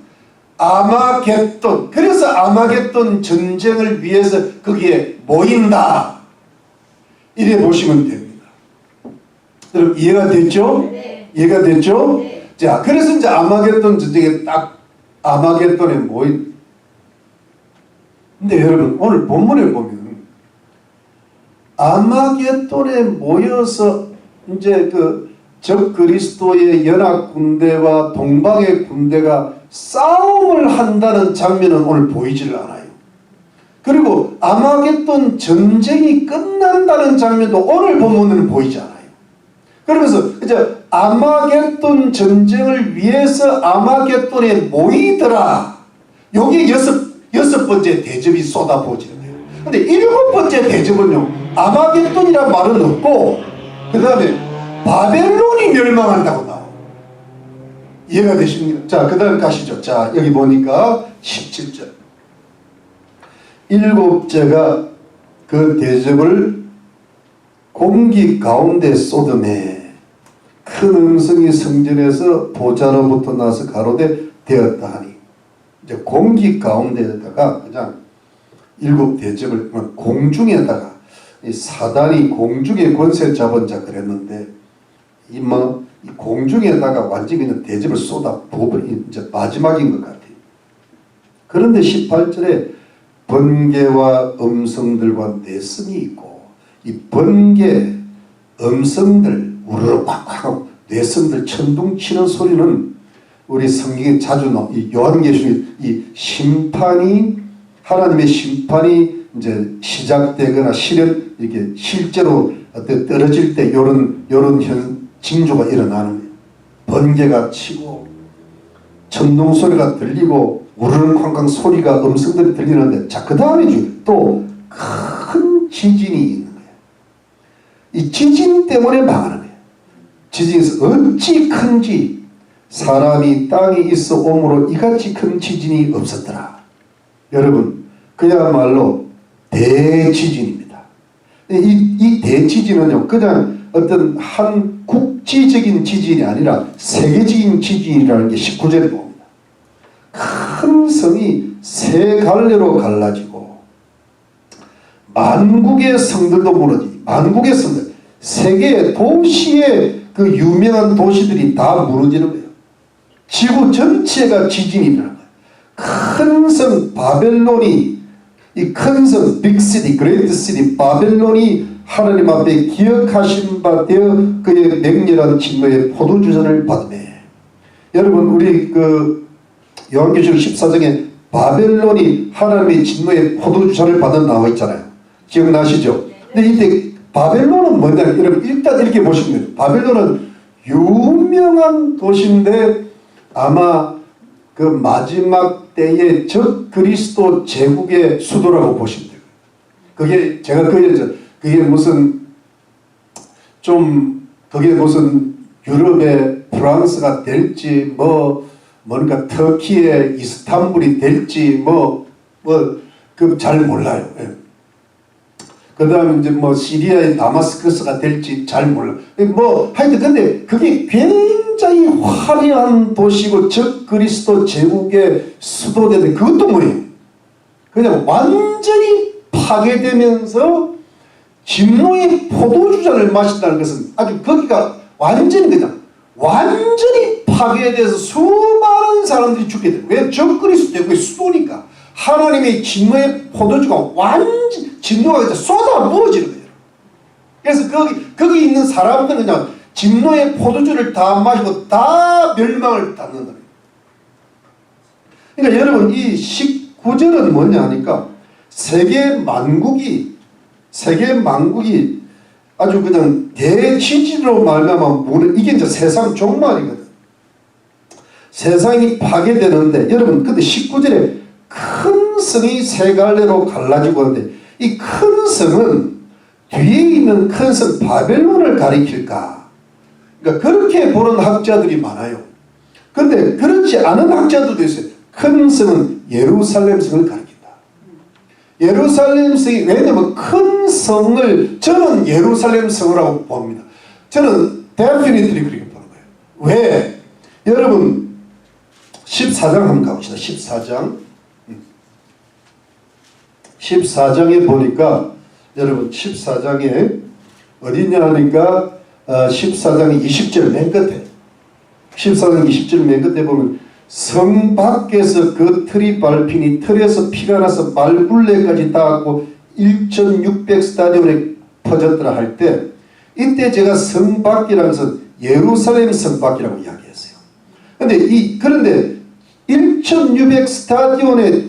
아마겟돈, 그래서 아마겟돈 전쟁을 위해서 거기에 모인다. 이래 보시면 됩니다. 여러분 이해가 됐죠? 네. 이해가 됐죠? 네. 자, 그래서 이제 아마겟돈 전쟁에 딱 아마겟돈에 모인. 근데 여러분 오늘 본문에 보면 아마겟돈에 모여서 이제 그 적 그리스도의 연합 군대와 동방의 군대가 싸움을 한다는 장면은 오늘 보이질 않아요. 그리고 아마겟돈 전쟁이 끝난다는 장면도 오늘 본문에는 보이지 않아요. 그러면서 이제 아마겟돈 전쟁을 위해서 아마겟돈에 모이더라. 여기 여섯 번째 대접이 쏟아부어지는 거예요. 근데 일곱 번째 대접은요, 아마겟돈이란 말은 없고 그 다음에 바벨론이 멸망한다고 나와요. 이해가 되십니까? 자, 그 다음 가시죠. 자, 여기 보니까 17절. 일곱째가 그 대접을 공기 가운데 쏟음에 큰 음성이 성전에서 보좌로부터 나서 가로되 되었다 하니, 이제 공기 가운데에다가 그냥 일곱 대접을 공중에다가 이 사단이 공중에 권세 잡은 자 그랬는데 이 공중에다가 완전히 그냥 대접을 쏟아 부어버린 이제 마지막인 것 같아요. 그런데 18절에 번개와 음성들과 내성이 있고, 이 번개, 음성들 우르르 꽉꽉 내성들 천둥치는 소리는 우리 성경에 자주 이 요한계시록 이 심판이, 하나님의 심판이 이제 시작되거나 이렇게 실제로 떨어질 때 요런 징조가 일어나는 거예요. 번개가 치고 천둥 소리가 들리고 우르르 쾅쾅 소리가 음성들이 들리는데, 자, 그 다음에 또 큰 지진이 있는 거예요. 이 지진 때문에 망하는 거예요. 지진에서 어찌 큰지 사람이 땅에 있어 오므로 이같이 큰 지진이 없었더라. 여러분, 그야말로 대지진입니다. 이 대지진은요, 그냥 어떤 한 국지적인 지진이 아니라 세계적인 지진이라는 게 19절에 봅니다. 큰 성이 세 갈래로 갈라지고 만국의 성들도 무너지니, 만국의 성들, 세계 도시의 그 유명한 도시들이 다 무너지는 거예요. 지구 전체가 지진이 일어나는 거예요. 큰 성 바벨론이, 이 큰 성 빅시티, 그레이트 시티 바벨론이 하나님 앞에 기억하신 바 되어 그의 맹렬한 진노의 포도주전을 받으매. 여러분, 우리 그 요한계시록 14장에 바벨론이 하나님의 진노의 포도주전을 받은 나와 있잖아요. 기억나시죠? 근데 이때 바벨론은 뭐냐? 여러분 일단 이렇게 보시면 돼요. 바벨론은 유명한 도시인데 아마 그 마지막 때의 적 그리스도 제국의 수도라고 보시면 돼요. 그게 제가 그게 무슨 좀 그게 무슨 유럽의 프랑스가 될지 뭔가 터키의 이스탄불이 될지 그 잘 몰라요. 예. 그 다음에 이제 시리아의 다마스커스가 될지 잘 몰라요. 하여튼 근데 그게 굉장히 화려한 도시고 적 그리스도 제국의 수도인데 그것도 뭐예요? 그냥 완전히 파괴되면서 진노의 포도주잔을 마신다는 것은 아주 거기가 완전히 파괴돼서 수많은 사람들이 죽게 돼요. 왜? 적 그리스도 제국의 수도니까. 하나님의 진노의 포도주가 완전 진노가 이제 쏟아 부어지는 거예요. 그래서 거기 있는 사람들은 그냥 진노의 포도주를 다 마시고 다 멸망을 닫는다. 그러니까 여러분 이 19절은 뭐냐 하니까 세계 만국이 아주 그냥 대지진으로 말미암아 이게 이제 세상 종말이거든. 세상이 파괴되는데 여러분 근데 19절에 큰 성이 세 갈래로 갈라지고 하는데 이 큰 성은 뒤에 있는 큰 성 바벨론을 가리킬까? 그러니까 그렇게 보는 학자들이 많아요. 근데 그렇지 않은 학자들도 있어요. 큰 성은 예루살렘 성을 가리킨다. 예루살렘 성이 왜냐면 큰 성을 저는 예루살렘 성이라고 봅니다. 저는 definitely 그렇게 보는 거예요. 왜? 여러분 14장 한번 가봅시다. 14장에 보니까 여러분 14장에 어디냐 하니까 14장 20절 맨 끝에 14장 20절 맨 끝에 보면 성 밖에서 그 틀이 밟히니 틀에서 피가 나서 말굴레까지 닿았고 1,600 스타디온에 퍼졌더라 할 때 이때 제가 성 밖이라는 것은 예루살렘 성 밖이라고 이야기했어요. 그런데 1,600 스타디온에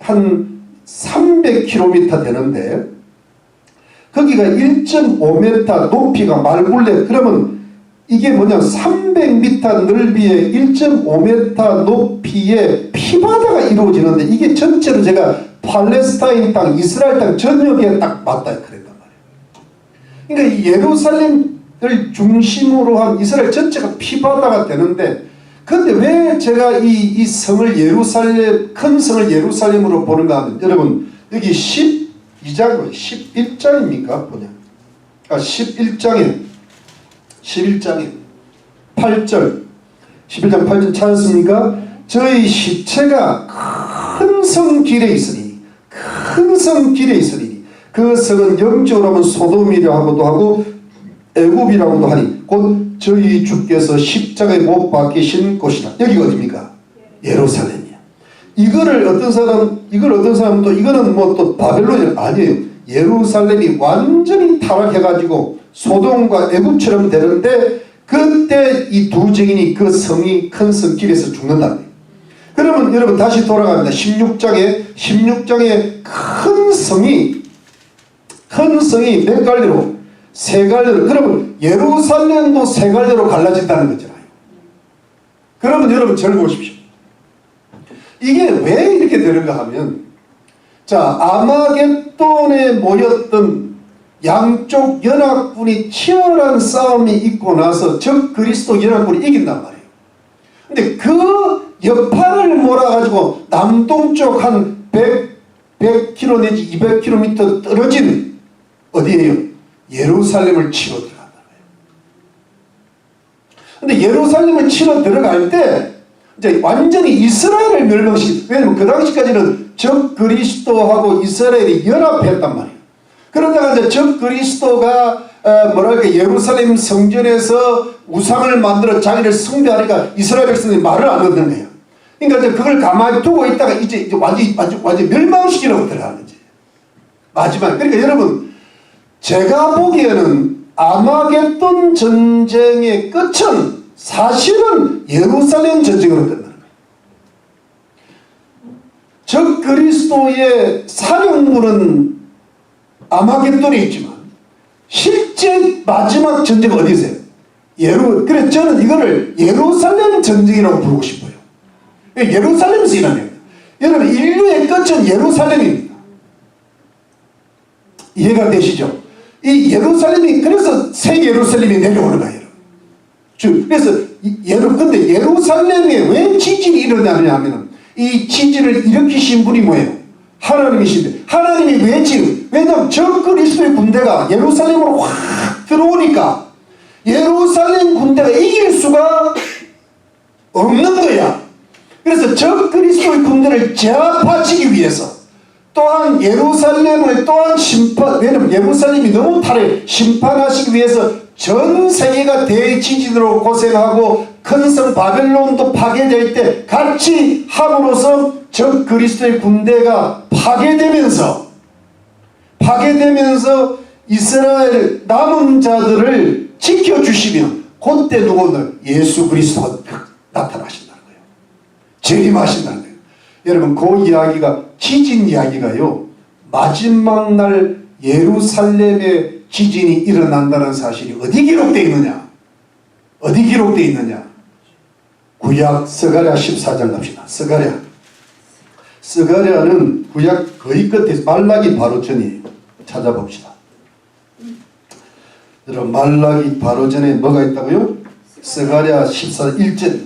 한 300km 되는데 거기가 1.5m 높이가 말굴레 그러면 이게 뭐냐 300m 넓이에 1.5m 높이의 피바다가 이루어지는데 이게 전체로 제가 팔레스타인 땅 이스라엘 땅 전역에 딱 맞다 그랬단 말이에요. 그러니까 이 예루살렘을 중심으로 한 이스라엘 전체가 피바다가 되는데 근데 왜 제가 이 성을 큰 성을 예루살렘으로 보는가 하면 여러분 여기 12장 11장입니까? 뭐냐 11장에 8절 11장 8절 찾았습니까? 저희 시체가 큰 성 길에 있으니 그 성은 영적으로 하면 소돔이라 하고도 하고 애굽이라고도 하니 곧 저희 주께서 십자가에 못 박히신 곳이다. 여기가 어디입니까? 예루살렘이야. 이걸 어떤 사람도 이거는 뭐 또 바벨론이 아니에요. 예루살렘이 완전히 타락해가지고 소돔과 애굽처럼 되는데 그때 이 두 증인이 그 성이 큰 성 길에서 죽는다는 거예요. 그러면 여러분 다시 돌아갑니다. 16장에 큰 성이 몇 갈래로? 세 갈래로. 그러면 예루살렘도 세 갈래로 갈라진다는 거잖아요. 그러면 여러분 절 보십시오. 이게 왜 이렇게 되는가 하면 자 아마겟돈에 모였던 양쪽 연합군이 치열한 싸움이 있고 나서 적 그리스도 연합군이 이긴단 말이에요. 근데 그 여파를 몰아가지고 남동쪽 한 100km 내지 200km 떨어진 어디에요? 예루살렘을 치러 들어간다. 근데 예루살렘을 치러 들어갈 때 이제 완전히 이스라엘을 멸망시키. 왜냐면 그 당시까지는 적 그리스도하고 이스라엘이 연합했단 말이에요. 그러다가 이제 적 그리스도가 예루살렘 성전에서 우상을 만들어 자기를 숭배하니까 이스라엘 백성들이 말을 안 듣는 거예요. 그러니까 이제 그걸 가만히 두고 있다가 이제 완전 멸망시키려고 들어가는 거지. 마지막. 그러니까 여러분 제가 보기에는 아마겟돈 전쟁의 끝은 사실은 예루살렘 전쟁으로 끝나는 거예요. 적 그리스도의 사령부는 아마겟돈에 있지만 실제 마지막 전쟁은 어디세요? 그래서 저는 이거를 예루살렘 전쟁이라고 부르고 싶어요. 예루살렘에서 일어납니다. 여러분 인류의 끝은 예루살렘입니다. 이해가 되시죠? 이 예루살렘이 그래서 새 예루살렘이 내려오는 거예요. 그래서 근데 예루살렘에 왜 지진이 일어나느냐 하면 이 지진을 일으키신 분이 뭐예요? 하나님이신데 하나님이 왜 지금? 왜냐하면 적 그리스도의 군대가 예루살렘으로 확 들어오니까 예루살렘 군대가 이길 수가 없는 거야. 그래서 적 그리스도의 군대를 제압하시기 위해서 또한 예루살렘을 또한 왜냐면 예루살렘이 너무 심판하시기 위해서 전 세계가 대지진으로 고생하고 큰 성 바벨론도 파괴될 때 같이 함으로써 적 그리스도의 군대가 파괴되면서 이스라엘 남은 자들을 지켜주시면 그때 누구는 예수 그리스도가 나타나신다는 거예요. 재림하신다는 거예요. 여러분 그 이야기가 지진 이야기가요. 마지막 날 예루살렘에 지진이 일어난다는 사실이 어디 기록되어 있느냐? 어디 기록되어 있느냐? 구약 스가랴 14장 갑시다. 스가랴는 구약 거의 끝에 말라기 바로 전이에요. 찾아봅시다. 여러분 말라기 바로 전에 뭐가 있다고요? 스가랴 14 1절.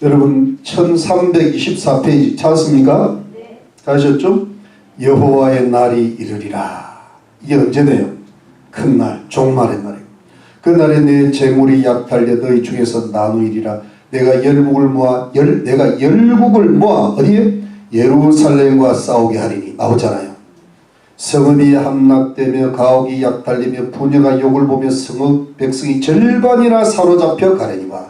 여러분 1324페이지 찾았습니까? 네. 가셨죠? 여호와의 날이 이르리라. 이게 언제네요? 큰 날, 종말의 날이에요. 그 날에 내 재물이 약탈려 너희 중에서 나누이리라. 내가 열국을 모아 어디에? 예루살렘과 싸우게 하리니. 나오잖아요. 성읍이 함락되며 가옥이 약탈리며 부녀가 욕을 보며 성읍 백성이 절반이나 사로잡혀 가려니와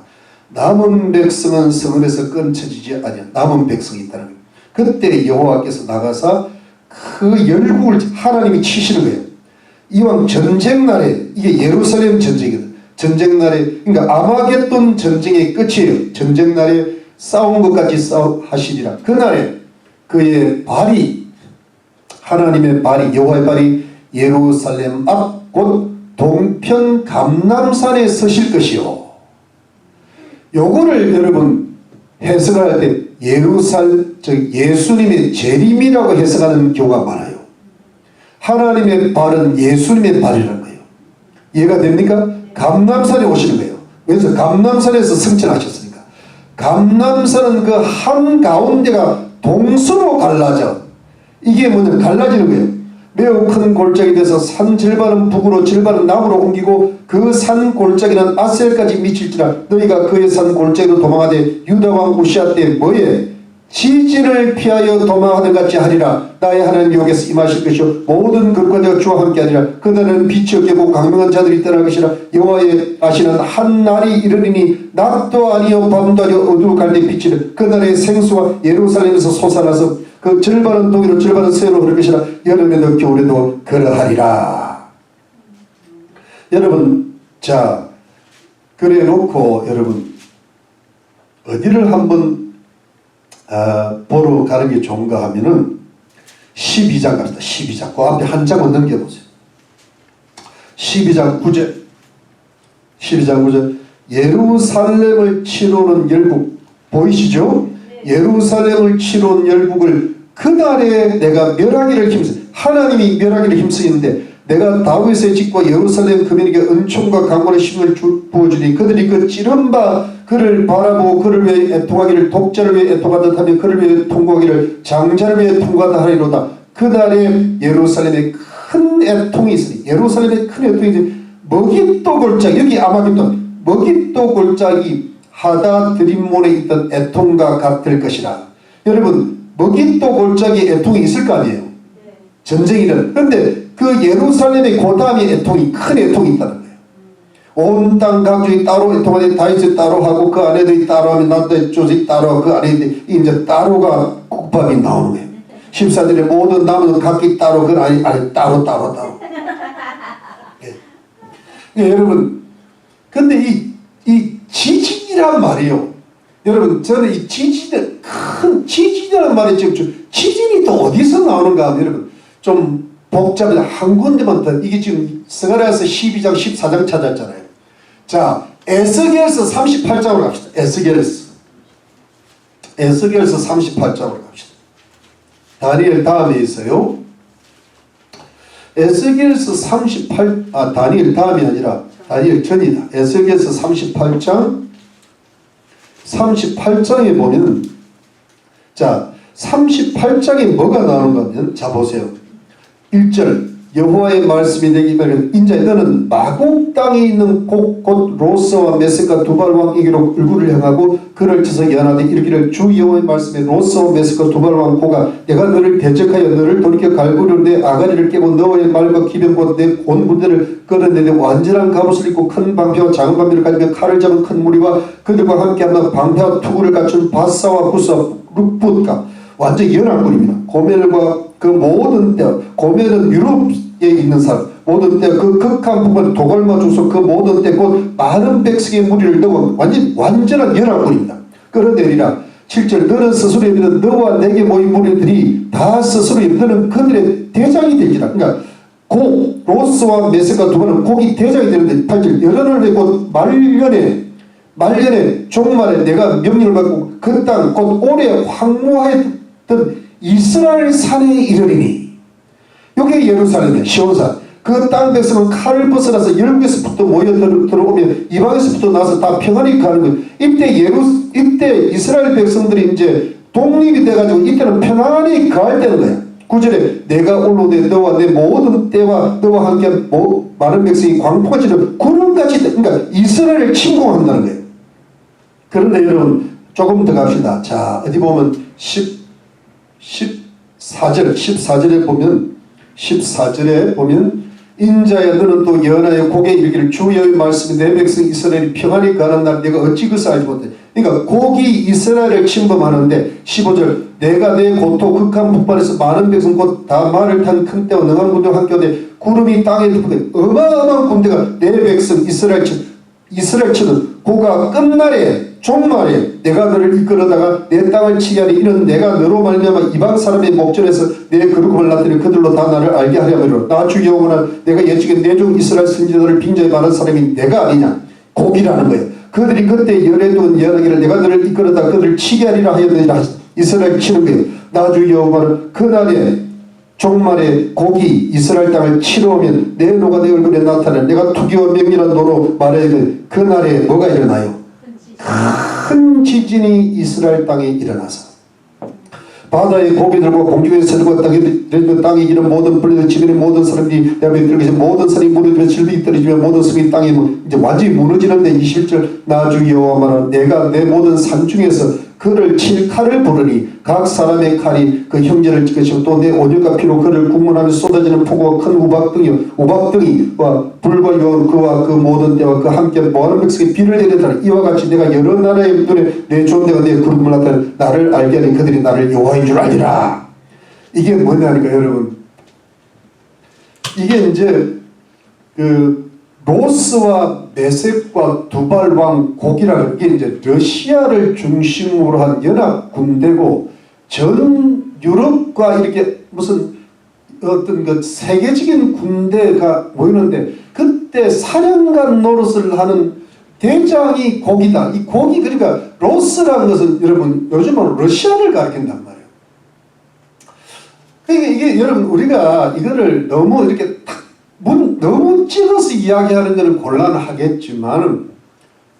남은 백성은 성읍에서 끊쳐지지 아니하. 남은 백성이 있다는 거예요. 그때 여호와께서 나가사 그 열국을 하나님이 치시는 거예요. 이왕 전쟁날에, 이게 예루살렘 전쟁이거든. 전쟁날에, 그러니까 아마겟돈 전쟁의 끝이에요. 전쟁날에 싸운 것까지 하시리라. 그날에 그의 발이, 하나님의 발이, 여호와의 발이 예루살렘 앞 곧 동편 감람산에 서실 것이요. 요거를 여러분 해석할 때 예수님의 재림이라고 해석하는 경우가 많아요. 하나님의 발은 예수님의 발이라는 거예요. 이해가 됩니까? 감람산에 오시는 거예요. 그래서 감람산에서 승천하셨으니까. 감람산은 그 한가운데가 동서로 갈라져. 이게 뭐냐면 갈라지는 거예요. 매우 큰 골짜기 돼서 산 절반은 북으로 절반은 남으로 옮기고 그 산 골짜기는 아셀까지 미칠지라. 너희가 그의 산 골짜기로 도망하되 유다왕 우시아 때 뭐에? 지진을 피하여 도망하는 같이 하리라. 나의 하나님 여기서 임하실 것이요 모든 것과 내가 주와 함께 하리라. 그날은 빛이 없고 강명한 자들이 떠날 것이라. 여호와의 아시는 한 날이 이르리니 낮도 아니요 밤도 아니요 어두울 때 빛이라. 그날의 생수가 예루살렘에서 솟아나서 그 절반은 동이로 절반은 서해로 흐를 것이라. 여름에도 겨울에도 그러하리라. 여러분, 자 그래 놓고 여러분 어디를 한번 보러 가는 게 좋은가 하면은 12장 갑시다. 12장. 그 앞에 한 장만 넘겨보세요. 12장 9절. 12장 9절. 예루살렘을 치러오는 열국 보이시죠? 네. 예루살렘을 치러온 열국을 그날에 내가 멸하기를 힘쓰. 하나님이 멸하기를 힘쓰는데 내가 다윗의 집과 예루살렘 금인에게 은총과 강권의 힘을 부어주니 그들이 그 찌른 바 그를 바라보고 그를 위해 애통하기를 독자를 위해 애통하듯 하며 그를 위해 통곡하기를 장자를 위해 통곡하다 하리로다. 그날에 예루살렘에 큰 애통이 있으니 예루살렘에 큰 애통이 있으니 머깃도 골짜기 여기 아마겟돈 머깃도 골짜기 하다 드림몬에 있던 애통과 같을 것이라. 여러분 머깃도 골짜기 애통이 있을 거 아니에요. 전쟁이는. 그런데 그 예루살렘의 그 다음에 애통이 큰 애통이 있다는 거예요. 온 땅 각족이 따로 애통하되 다윗이 따로 하고 그 아내들이 따로 하면 나도 조직 따로 하고 그 아내들이 이제 따로가 국밥이 나오는 거예요. 14절에 모든 남은 각기 따로 그 아니 따로. 예. 예, 여러분 근데 이 지진이란 말이요. 여러분 저는 이 지진을 큰 지진이라는 말이 지금 지진이 또 어디서 나오는가 하면 여러분 좀 복잡해서 한 군데만 더 이게 지금 스가랴서 12장 14장 찾았잖아요. 자 에스겔서 38장으로 갑시다. 에스겔서 38장으로 갑시다. 다니엘 다음에 있어요. 에스겔서 38 다니엘 다음이 아니라 다니엘 전이다. 에스겔서 38장에 보면 자 38장에 뭐가 나오는가 하면 자 보세요. 1절 여호와의 말씀이 되기를 인자 너는 마곡 땅에 있는 곧 로스와 메섹과 두발 왕에게로 얼굴을 향하고 그를 쳐서 연하되 이르기를 주 여호와의 말씀에 로스와 메섹과 두발 왕 고가 내가 너를 대적하여 너를 돌이켜 갈구려 내 아가리를 깨고 너의 말과 기병과 내 온 군대를 끌어내되 완전한 갑옷을 입고 큰 방패와 작은 방패를 가지며 칼을 잡은 큰 무리와 그들과 함께하며 방패와 투구를 갖춘 바사와 부사 룩붓과 완전 연합군입니다. 고멜과 그 모든 때 고멜은 유럽에 있는 사람 모든 때 그 극한 부분 도갈마 주소 그 모든 때 곧 많은 백성의 무리를 넣어 완전한 연합군입니다. 끌어내리라. 7절 너는 스스로 믿는 너와 내게 모인 무리들이 다 스스로 너는 그들의 대장이 되리라. 그러니까 로스와 메섹과 두발은 곡이 대장이 되는데 8절 여러분을 곧 말년에 종말에 내가 명령을 받고 그 땅 곧 오래 황무하였던 이스라엘 산에 이르리니 여기 예루살렘이야. 시온산 그 땅 백성은 칼을 벗어나서 열국에서부터 모여 들어오면 이방에서부터 나서 다 평안히 가는 거예요. 이때 이스라엘 백성들이 이제 독립이 돼가지고 이때는 평안히 가야 되는 거야. 9절에 내가 올로되 너와 내 모든 때와 너와 함께 많은 백성이 광포가 지는 구름같이 그러니까 이스라엘을 침공한다는 거예요. 그런데 여러분 조금 더 갑시다. 자 어디 보면 14절에 보면 인자야 너는 또 연하여 고개 이르기를 주의 말씀이 내 백성 이스라엘이 평안히 가는 날 내가 어찌 그것을 알지 못해. 그러니까 곡이 이스라엘을 침범하는데 15절 내가 내 고토 극한 북발에서 많은 백성 곧 다 말을 탄 큰 때와 능한 군대와 함께하되 구름이 땅에 덮고 어마어마한 군대가 내 백성 이스라엘 치는 고가 끝날에 종말에 내가 너를 이끌어다가 내 땅을 치게 하리 이는 내가 너로 말미암아 이방 사람의 목전에서 내 거룩함을 나타내 그들로 다 나를 알게 하려므로 나 주 여호와는 내가 예측에 내 종 이스라엘 선지자들을 빙자에 많은 사람이 내가 아니냐 곡이라는 거예요. 그들이 그때 열애두은 연하기를 내가 너를 이끌어다 그들을 치게 하리라 하였느니라 이스라엘 치는 거예요. 나 주 여호와는 그날에 종말에 곡이 이스라엘 땅을 치러 오면 내 노가 내 얼굴에 나타나 내가 투기와 명렬한 노로 말하되 그날에 뭐가 일어나요? 큰 지진이 이스라엘 땅에 일어나서 바다의 고기들과 공중의 새들과 땅에 이런 모든 불리는 지변의 모든 사람들이 내 앞에 들어가서 모든 사람이 무너지며 질병이 떨어지며 모든 성이 땅에 이제 완전히 무너지는데 20절 나 주 여호와는 내가 내 모든 산 중에서 그를 칠 칼을 부르니 각 사람의 칼이 그 형제를 칠 것이고 또 내 온유가 피로 그를 국문하며 쏟아지는 폭우와 큰 우박등이와 불과 요 그와 그 모든 때와 그 함께 모하는 백성이 비를 내리더라. 이와 같이 내가 여러 나라의 눈에 내 존재가 내 그룹을 나타내 나를 알게 하니 그들이 나를 여호와인 줄 알리라. 이게 뭐냐니까 여러분 이게 이제 그 로스와 메섹과 두발 왕 곡이라는 게 이제 러시아를 중심으로 한 연합 군대고 전 유럽과 이렇게 무슨 어떤 그 세계적인 군대가 모이는데 그때 사령관 노릇을 하는 대장이 곡이다. 이 곡이 그러니까 로스라는 것은 여러분 요즘은 러시아를 가리킨단 말이에요. 그러니까 이게 여러분 우리가 이거를 너무 이렇게 너무 찍어서 이야기하는 것은 곤란하겠지만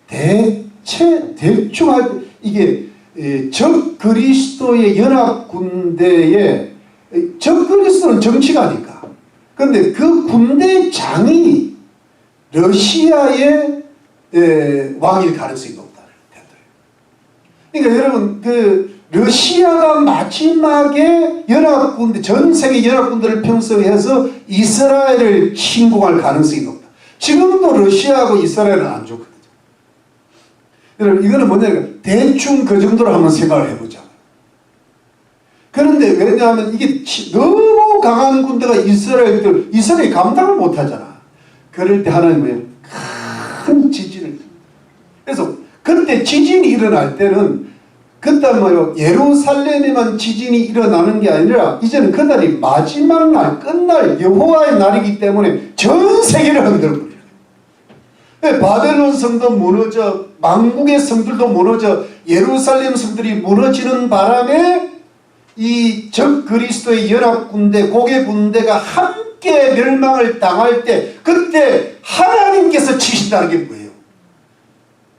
대충 이게 적 그리스도의 연합 군대에 적 그리스도는 정치가니까 그런데 그 군대 장이 러시아의 왕일 가능성이 높다는 거예요. 그러니까 여러분 그 러시아가 마지막에 연합군대 전 세계 연합군대를 편성해서 이스라엘을 침공할 가능성이 높다. 지금도 러시아하고 이스라엘은 안 좋거든요. 여러분 이거는 뭐냐면 대충 그 정도로 한번 생각을 해보자. 그런데 왜냐하면 이게 너무 강한 군대가 이스라엘이 감당을 못하잖아. 그럴 때 하나님은 큰 지진을 그래서 그때 지진이 일어날 때는 그때 뭐요 예루살렘에만 지진이 일어나는 게 아니라 이제는 그날이 마지막 날 끝날 여호와의 날이기 때문에 전 세계를 흔들어버려요. 바벨론 성도 무너져 만국의 성들도 무너져 예루살렘 성들이 무너지는 바람에 이 적 그리스도의 연합군대 고개 군대가 함께 멸망을 당할 때 그때 하나님께서 치신다는 게 뭐예요?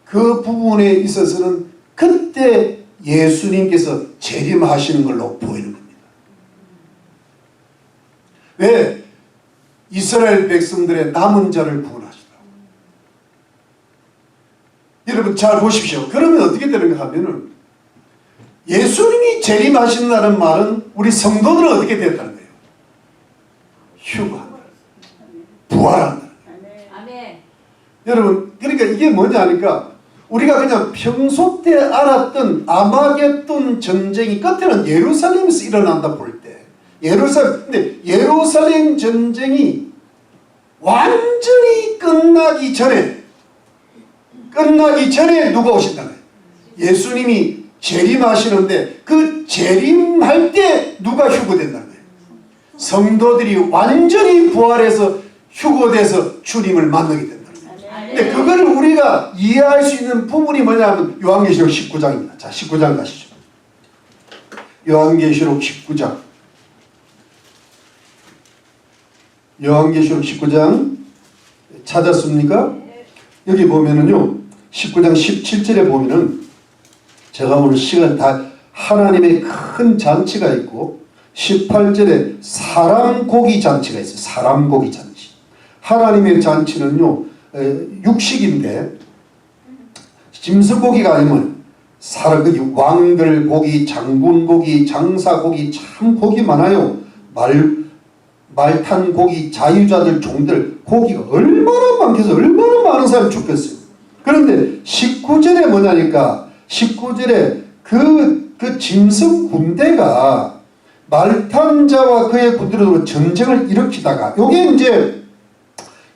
그 부분에 있어서는 그때 예수님께서 재림하시는 걸로 보이는 겁니다. 왜? 이스라엘 백성들의 남은 자를 구원하시더라고요. 여러분 잘 보십시오. 그러면 어떻게 되는가 하면은 예수님이 재림하신다는 말은 우리 성도들은 어떻게 됐다는 거예요? 휴거한다. 부활한다. 아멘. 여러분 그러니까 이게 뭐냐 하니까 우리가 그냥 평소 때 알았던 아마겟돈 전쟁이 끝에는 예루살렘에서 일어난다 볼 때 근데 예루살렘 전쟁이 완전히 끝나기 전에 누가 오신다는 거예요? 예수님이 재림하시는데 그 재림할 때 누가 휴거된다는 거예요? 성도들이 완전히 부활해서 휴거돼서 주님을 만나게 된다는 거예요. 근데 그걸 우리가 이해할 수 있는 부분이 뭐냐면 요한계시록 19장입니다. 자, 19장 가시죠. 요한계시록 19장. 요한계시록 19장 찾았습니까? 여기 보면은요. 19장 17절에 보면은 제가 오늘 시간 다 하나님의 큰 잔치가 있고 18절에 사람 고기 잔치가 있어요. 사람 고기 잔치. 하나님의 잔치는요. 육식인데 짐승 고기가 아니면 사람 고기, 왕들 고기, 장군 고기, 장사 고기 참 고기 많아요. 말탄 고기, 자유자들, 종들 고기가 얼마나 많겠어요. 얼마나 많은 사람이 죽겠어요. 그런데 19절에 뭐냐니까 19절에 그 짐승 군대가 말탄 자와 그의 군대로 전쟁을 일으키다가 요게 이제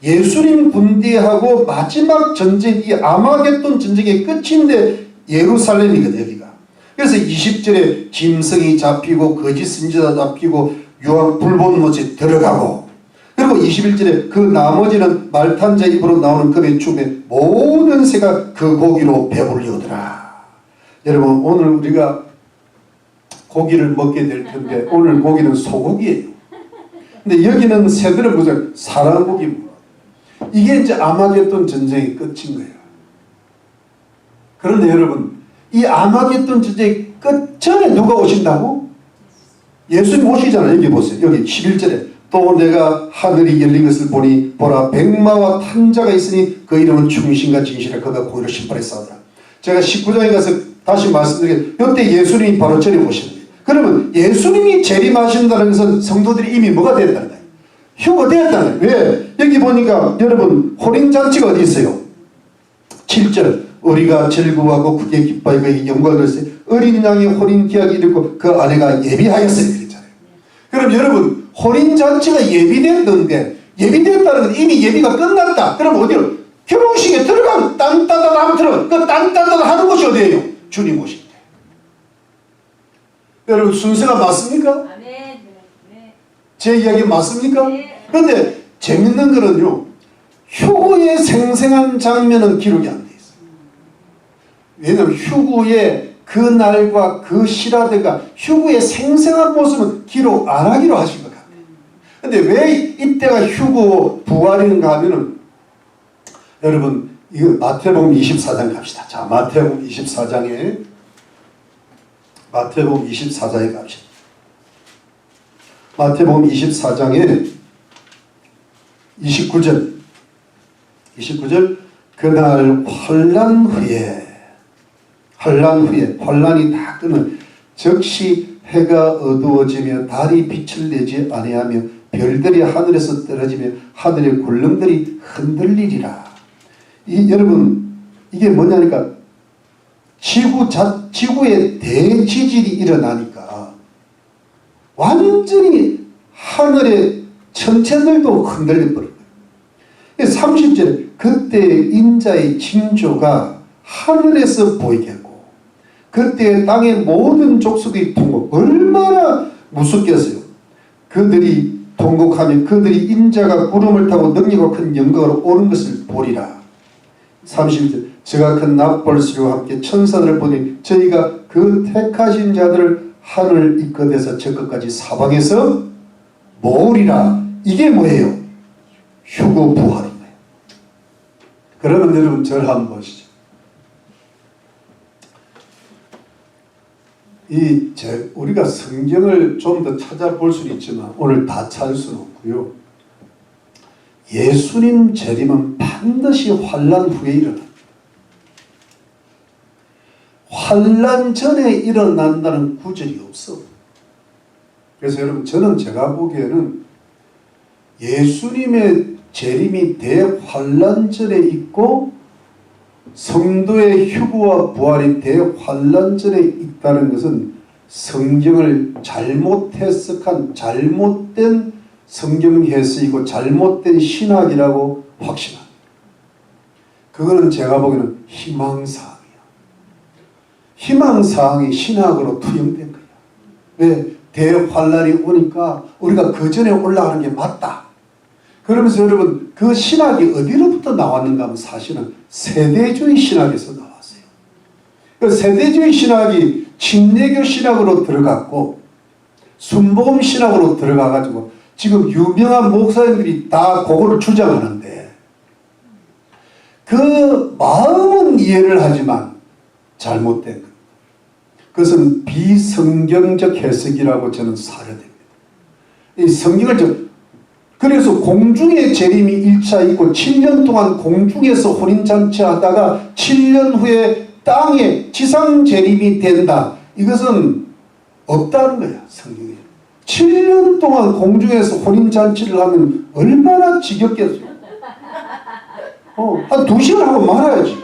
예수님 군대하고 마지막 전쟁 이 아마겟돈 전쟁의 끝인데 예루살렘이거든요. 여기가. 그래서 20절에 짐승이 잡히고 거짓 선지자 잡히고 유황 불본 못에 들어가고 그리고 21절에 그 나머지는 말탄자 입으로 나오는 금의 춤에 모든 새가 그 고기로 배불리오더라. 여러분 오늘 우리가 고기를 먹게 될 텐데 오늘 고기는 소고기예요. 근데 여기는 새들은 무슨 사람 고기입니다. 이게 이제 아마겟돈 전쟁의 끝인 거예요. 그런데 여러분 이 아마겟돈 전쟁의 끝 전에 누가 오신다고? 예수님 오시잖아요. 여기 보세요. 여기 11절에 또 내가 하늘이 열린 것을 보니 보라 백마와 탄자가 있으니 그 이름은 충신과 진실하 그가 공의로 심판했사오더라. 제가 19장에 가서 다시 말씀드리게 이때 예수님이 바로 전에 오시는 거예요. 그러면 예수님이 재림하신다는 것은 성도들이 이미 뭐가 됐다는 거예요? 휴거되었다는 거예요. 왜? 여기 보니까 여러분 혼인잔치가 어디 있어요? 7절 우리가 즐거워하고 크게 기뻐하여 그에게 영광을 했어요. 어린 양의 혼인 기약이 이르고 그 아내가 예비하였으니 그랬잖아요. 그럼 여러분 혼인잔치가 예비됐는데 예비됐다는 건 이미 예비가 끝났다. 그럼 어디로? 결혼식에 들어가면 딴따단 하면 들어가. 그 딴따단 하는 곳이 어디예요? 주님 오신대. 여러분 순서가 맞습니까? 제 이야기 맞습니까? 그런데 재밌는 거는요. 휴거의 생생한 장면은 기록이 안 돼 있어요. 왜냐하면 휴거의 그 날과 그 시라든가 휴거의 생생한 모습은 기록 안 하기로 하신 것 같아요. 근데 왜 이때가 휴거 부활인가 하면은 여러분 이거 마태복음 24장 갑시다. 자 마태복음 24장에 갑시다. 마태복음 24장에 29절 그날 환난 후에 환난이 다 끄는 즉시 해가 어두워지며 달이 빛을 내지 아니하며 별들이 하늘에서 떨어지며 하늘의 굴릉들이 흔들리리라. 여러분 이게 뭐냐니까 지구의 대지진이 일어나니까 완전히 하늘의 천체들도 흔들려 버린 거예요. 30절에 그때 인자의 징조가 하늘에서 보이게 하고 그때 땅의 모든 족속의 통곡 얼마나 무섭겠어요. 그들이 통곡하며 그들이 인자가 구름을 타고 능력과 큰 영광으로 오는 것을 보리라. 31절 저가 큰 납벌수와 함께 천사들을 보니 저희가 그 택하신 자들을 하늘 이끌어내서 저 끝까지 사방에서 모으리라. 이게 뭐예요? 휴거 부활인 거예요. 그러면 여러분 저를 한번 보시죠. 우리가 성경을 좀 더 찾아볼 수는 있지만 오늘 다 찾을 수는 없고요. 예수님 재림은 반드시 환난 후에 일어납니다. 환난 전에 일어난다는 구절이 없어. 그래서 여러분, 저는 제가 보기에는 예수님의 재림이 대환난 전에 있고 성도의 휴거와 부활이 대환난 전에 있다는 것은 성경을 잘못 해석한 잘못된 성경 해석이고 잘못된 신학이라고 확신합니다. 그거는 제가 보기에는 희망사항이야. 희망사항이 신학으로 투영된 거야. 왜? 대환란이 오니까 우리가 그 전에 올라가는 게 맞다. 그러면서 여러분, 그 신학이 어디로부터 나왔는가 하면 사실은 세대주의 신학에서 나왔어요. 그 세대주의 신학이 침례교 신학으로 들어갔고 순복음 신학으로 들어가가지고 지금 유명한 목사님들이 다 그거를 주장하는데, 그 마음은 이해를 하지만 잘못된 것. 그것은 비성경적 해석이라고 저는 사료됩니다. 이 성경을 그래서 공중의 재림이 1차 있고 7년 동안 공중에서 혼인잔치 하다가 7년 후에 땅에 지상 재림이 된다. 이것은 없다는 거야, 성경에. 7년 동안 공중에서 혼인잔치를 하면 얼마나 지겹겠어. 한 2시간 하고 말아야지.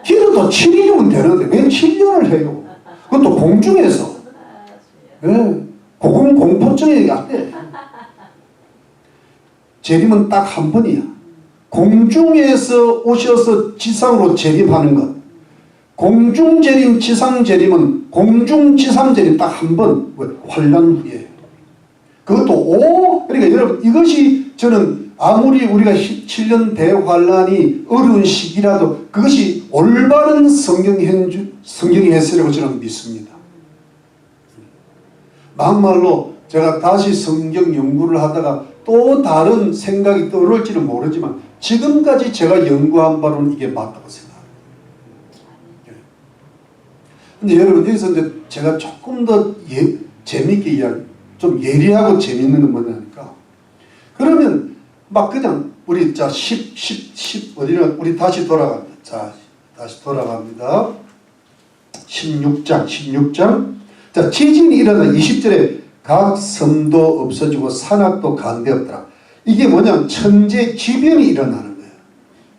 기도도 7일이면 되는데 왜 7년을 해요? 그것도 공중에서. 네. 그건 공포증이 안 돼. 재림은 딱 한 번이야. 공중에서 오셔서 지상으로 재림하는 것. 공중 재림, 지상 재림은 공중, 지상 재림 딱 한 번. 환난 후에. 그것도 그러니까 여러분, 이것이 저는 아무리 우리가 7년 대환란이 어려운 시기라도 그것이 올바른 성경의 해설이라고 저는 믿습니다. 막말로 제가 다시 성경 연구를 하다가 또 다른 생각이 떠오를지는 모르지만 지금까지 제가 연구한 바로는 이게 맞다고 생각합니다. 근데 여러분, 여기서 이제 제가 조금 더 재밌게 좀 예리하고 재밌는 건 뭐냐니까, 그러면 막 그냥 우리 자 10 어디는 우리 다시 돌아갑니다. 자, 다시 돌아갑니다. 16장. 자, 지진이 일어나 20절에 각 섬도 없어지고 산악도 가운데 없더라. 이게 뭐냐면 천재지변이 일어나는 거예요.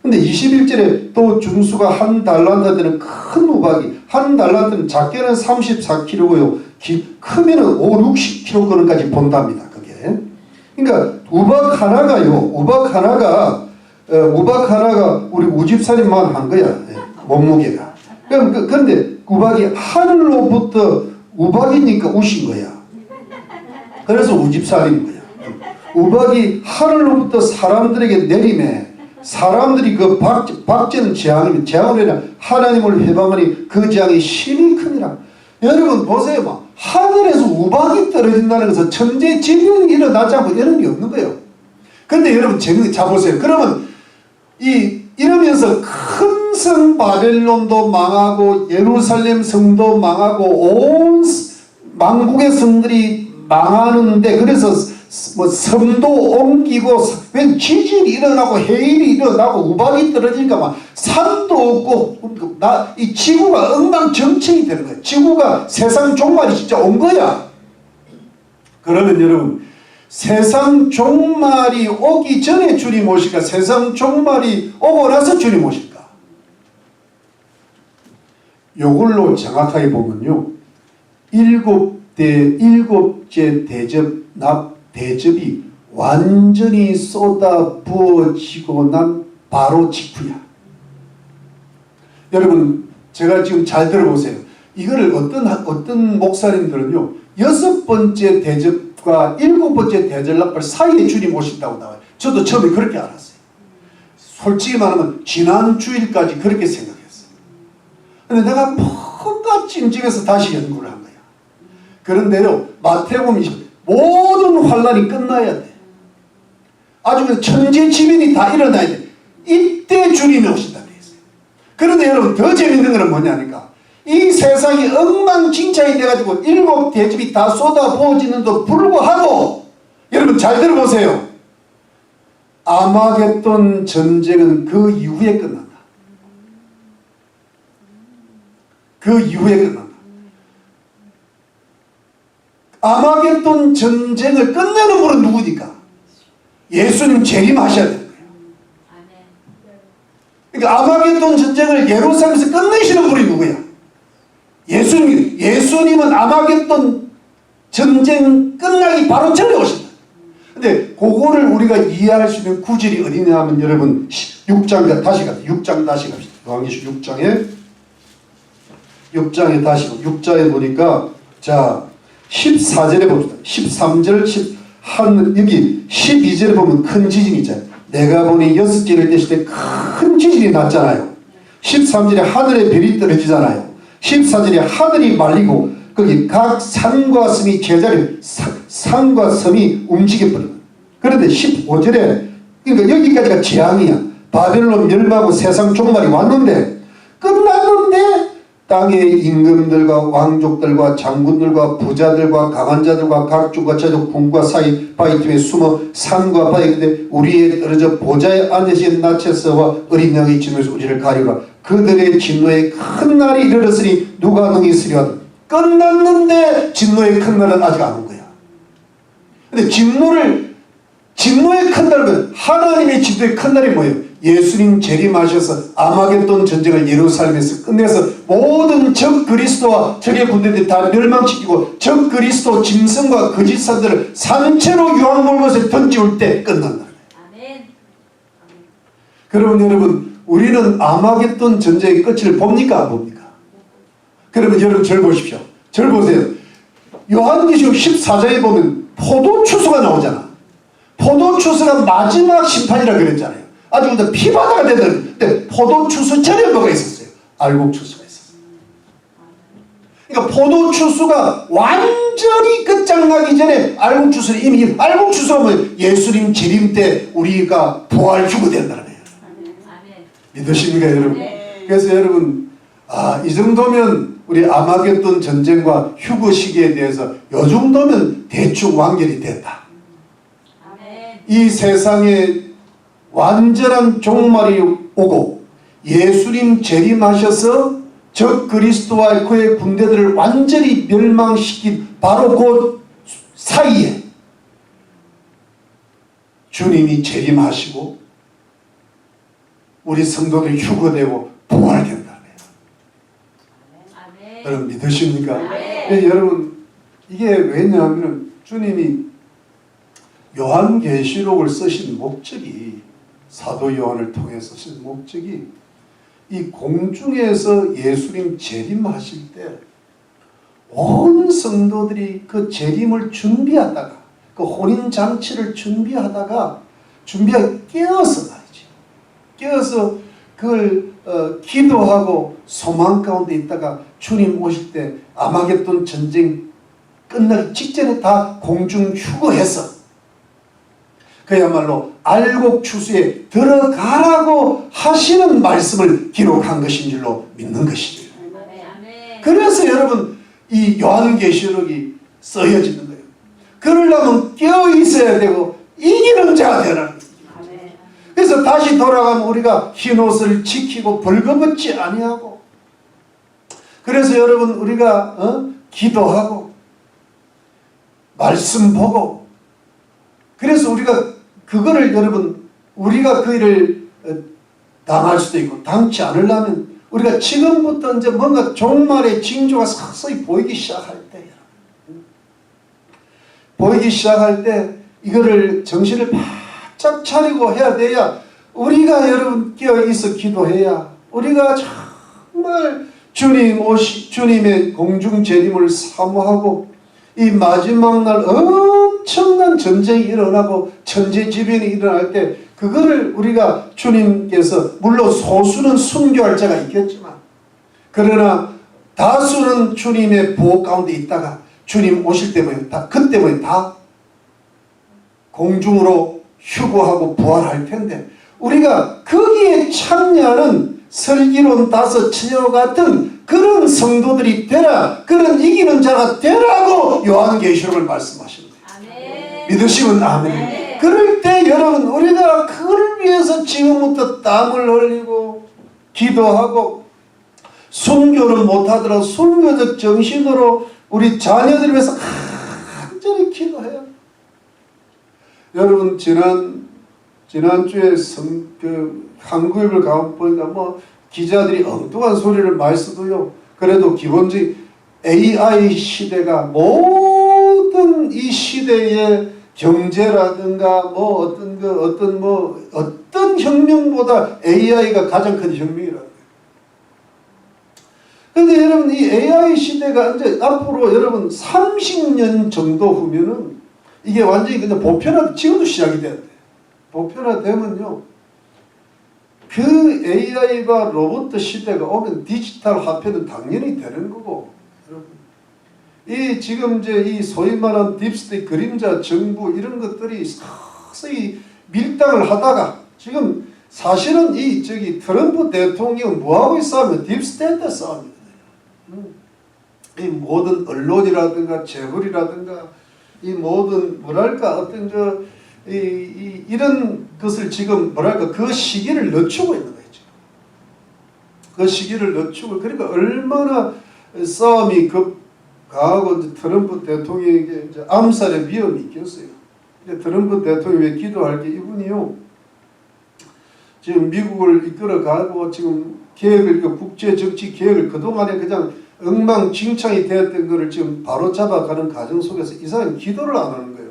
근데 21절에 또 준수가 한 달란트 되는 큰 우박이, 한 달란트는 작게는 34kg고요. 크면은 5, 60kg까지 본답니다. 그게. 그러니까 우박 하나가 우리 우집살인만 한 거야. 몸무게가. 그런데 우박이 하늘로부터 우박이니까 우신 거야. 그래서 우집살인 거야. 우박이 하늘로부터 사람들에게 내림에 사람들이 그 박제는 재앙이면 재앙을 해라. 하나님을 해방하니 그 재앙이 심히 크니라. 여러분 보세요. 막 하늘에서 우박이 떨어진다는 것은 천재지변이 일어나지 않고 이런 게 없는 거예요. 근데 여러분 재밌게 자 보세요. 그러면 이러면서 큰 성 바벨론도 망하고 예루살렘 성도 망하고 온 만국의 성들이 망하는데, 그래서 뭐 섬도 옮기고 왜 지진이 일어나고 해일이 일어나고 우박이 떨어지니까 막 산도 없고 이 지구가 엉망정책이 되는 거야. 지구가 세상 종말이 진짜 온 거야. 그러면 여러분, 세상 종말이 오기 전에 주님 오실까? 세상 종말이 오고 나서 주님 오실까? 요걸로 정확하게 보면요, 일곱째 대접이 완전히 쏟아 부어지고 난 바로 직후야. 여러분, 제가 지금 잘 들어보세요. 이거를 어떤 목사님들은요, 6번째 대접과 7번째 대접날 사이에 주님 오신다고 나와요. 저도 처음에 그렇게 알았어요. 솔직히 말하면 지난 주일까지 그렇게 생각했어요. 근데 내가 뭔가 찜찜해서 다시 연구를 한 거야. 그런데요, 마태복음 모든 환란이 끝나야 돼. 아주 천재지변이 다 일어나야 돼. 이때 주님이 오신다 그랬어요. 그런데 여러분, 더 재밌는 것은 뭐냐니까, 이 세상이 엉망진창이 돼가지고 7 대접이 다 쏟아 부어지는데도 불구하고, 여러분 잘 들어보세요. 아마겟돈 전쟁은 그 이후에 끝난다. 그 이후에 끝난다. 아마겟돈 전쟁을 끝내는 분은 누구니까? 예수님 재림하셔야 되는 거예요. 그러니까 아마겟돈 전쟁을 예루살렘에서 끝내시는 분이 누구야? 예수님은 아마겟돈 전쟁 끝나기 바로 전에 오신다. 근데 그거를 우리가 이해할 수 있는 구절이 어디냐 하면 여러분 6장 다시 갑시다. 6장 다시 갑시다. 요한계시록 6장에 다시 6장에 보니까 자 14절에 봅시다. 13절 여기 12절에 보면 큰 지진이 있잖아요. 내가 보니 6개를 떼실 때 큰 지진이 났잖아요. 13절에 하늘에 별이 떨어지잖아요. 14절에 하늘이 말리고 거기 각 산과 섬이 제자리 산과 섬이 움직여버려요. 그런데 15절에 그러니까 여기까지가 재앙이야. 바벨론 멸망하고 세상 종말이 왔는데 끝났는데 땅의 임금들과 왕족들과 장군들과 부자들과 강한 자들과 각주과 자족 군과 사이 바위 틈에 숨어 산과 바위 끝에 우리에 떨어져 보좌에 앉으신 나체서와 어린 양의 진노에서 우리를 가리우라. 그들의 진노의 큰 날이 이르렀으니 누가 능히 쓰리하다. 끝났는데 진노의 큰 날은 아직 안 온 거야. 근데 진노의 큰 날은 하나님의 진노의 큰 날이 뭐예요? 예수님 재림하셔서 아마겟돈 전쟁을 예루살렘에서 끝내서 모든 적 그리스도와 적의 군대들이 다 멸망시키고 적 그리스도 짐승과 거짓사들을 산채로 유황물못에 던지올 때 끝난다. 아멘. 그러면 여러분 우리는 아마겟돈 전쟁의 끝을 봅니까 안 봅니까? 그러면 여러분 절 보십시오. 절 보세요. 요한계시록 14장에 보면 포도추수가 나오잖아. 포도추수가 마지막 심판이라 그랬잖아요. 아주 근데 피바다가 되는데 포도추수 전에 뭐가 있었어요? 알곡추수가 있었어요. 그러니까 포도추수가 완전히 끝장나기 전에 알곡추수는 이미 알곡추수가 뭐예요? 예수님 재림 때 우리가 부활 휴거된다는 거예요. 믿으십니까 여러분? 그래서 여러분 이 정도면 우리 아마겟돈 전쟁과 휴거 시기에 대해서 이 정도면 대충 완결이 됐다. 이 세상에 완전한 종말이 오고 예수님 재림하셔서 적 그리스도와 그의 군대들을 완전히 멸망시킨 바로 그 사이에 주님이 재림하시고 우리 성도들이 휴거되고 부활된다는 거예요. 여러분 믿으십니까? 여러분 이게 왜냐하면 주님이 요한계시록을 쓰신 목적이 사도 요한을 통해서 쓰신 목적이 이 공중에서 예수님 재림하실 때 온 성도들이 그 재림을 준비하다가 그 혼인잔치를 준비하다가 깨어서 말이지. 깨어서 그걸 기도하고 소망 가운데 있다가 주님 오실 때 아마겟돈 전쟁 끝나기 직전에 다 공중 휴거해서 그야말로 알곡추수에 들어가라고 하시는 말씀을 기록한 것인 줄로 믿는 것이죠. 그래서 여러분 이 요한계시록이 쓰여지는 거예요. 그러려면 깨어있어야 되고 이기는 자가 되라는 거예요. 그래서 다시 돌아가면 우리가 흰옷을 지키고 벌거벗지 아니하고 그래서 여러분 우리가 기도하고 말씀 보고 그래서 우리가 그거를 여러분 우리가 그 일을 당할 수도 있고 당치 않으려면 우리가 지금부터 이제 뭔가 종말의 징조가 서서히 보이기 시작할 때 이거를 정신을 바짝 차리고 해야 돼야 우리가 여러분 깨어있어 기도해야 우리가 정말 주님의 공중 재림을 사모하고 이 마지막 날 엄청난 전쟁이 일어나고 천재지변이 일어날 때 그거를 우리가 주님께서 물론 소수는 순교할 자가 있겠지만 그러나 다수는 주님의 보호 가운데 있다가 주님 오실 때문에 그때문에 다 공중으로 휴거하고 부활할 텐데 우리가 거기에 참여하는 슬기로운 다섯처녀 같은 그런 성도들이 되라 그런 이기는 자가 되라고 요한계시록을 말씀하시는 거예요. 믿으시면 아멘. 그럴 때 여러분 우리가 그걸 위해서 지금부터 땀을 흘리고 기도하고 순교를 못하더라도 순교적 정신으로 우리 자녀들을 위해서 간절히 기도해요. 여러분 지난주에 한국일보를 가보니까 뭐 기자들이 엉뚱한 소리를 많이 쓰고요. 그래도 기본적인 AI 시대가 모든 이 시대의 경제라든가 뭐 어떤 혁명보다 AI가 가장 큰 혁명이라는 거예요. 그런데 여러분 이 AI 시대가 이제 앞으로 여러분 30년 정도 후면은 이게 완전히 그냥 보편화, 지금도 시작이 되는데 보편화되면요 그 AI와 로봇 시대가 오면 디지털 화폐는 당연히 되는 거고, 여러분 이 지금 이제 이 소위 말하는 딥스테이트 그림자 정부 이런 것들이 서서히 밀당을 하다가 지금 사실은 이 트럼프 대통령 뭐하고 싸우면 딥스테이트 싸움이거든요. 이 모든 언론이라든가 재벌이라든가 이 모든 뭐랄까 어떤 이런 것을 지금 뭐랄까 그 시기를 늦추고 있는 거예요. 그 시기를 늦추고, 그러니까 얼마나 싸움이 가하고 이제 트럼프 대통령에게 이제 암살의 위험이 있겠어요. 트럼프 대통령이 왜 기도할 게 이분이요 지금 미국을 이끌어가고 지금 계획을 국제 정치 계획을 그동안에 그냥 엉망진창이 되었던 것을 지금 바로잡아가는 과정 속에서 이 사람이 기도를 안 하는 거예요.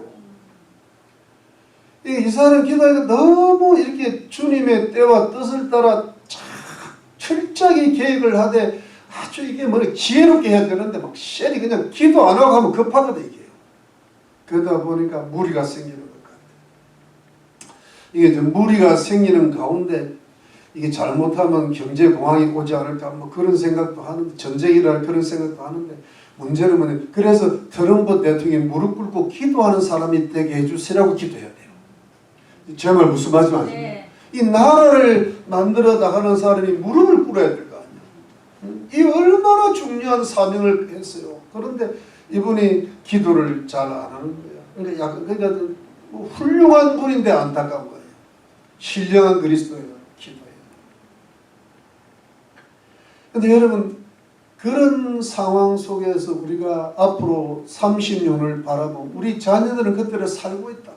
이 사람 기도하니까 너무 이렇게 주님의 때와 뜻을 따라 철저하게 계획을 하되 아주 이게 뭐 지혜롭게 해야 되는데 막 셀이 그냥 기도 안 하고 하면 급하거든 이게. 그러다 보니까 무리가 생기는 것 같아요. 이게 좀 무리가 생기는 가운데 이게 잘못하면 경제 공황이 오지 않을까 뭐 그런 생각도 하는데, 전쟁이라 그런 생각도 하는데, 문제는 뭐냐, 그래서 트럼프 대통령이 무릎 꿇고 기도하는 사람이 되게 해주시라고 기도해야 돼요. 제 말 무슨 말씀 아십니까? 네. 이 나라를 만들어 나가는 사람이 무릎을 꿇어야 될 거 아니에요. 이 얼마나 중요한 사명을 했어요. 그런데 이분이 기도를 잘 안 하는 거예요. 그러니까 뭐 훌륭한 분인데 안타까운 거예요. 신령한 그리스도예요. 기도해요. 근데 여러분 그런 상황 속에서 우리가 앞으로 30년을 바라보면 우리 자녀들은 그때를 살고 있다.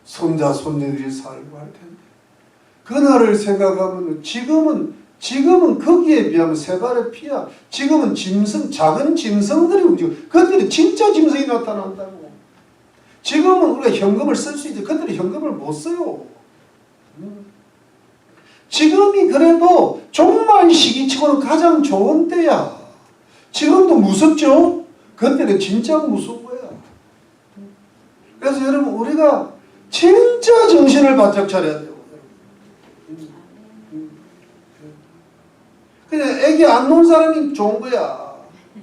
손자 손녀들이 살고 할 텐데 그날을 생각하면 지금은 거기에 비하면 세 발의 피야. 지금은 작은 짐승들이 움직이고 그들은 진짜 짐승이 나타난다고. 지금은 우리가 현금을 쓸 수 있지 그들은 현금을 못 써요. 지금이 그래도 종말 시기치고는 가장 좋은 때야. 지금도 무섭죠? 그때는 진짜 무서운 거야. 그래서 여러분 우리가 진짜 정신을 바짝 차려야 돼요. 그냥 애기 안 놓은 사람이 좋은 거야.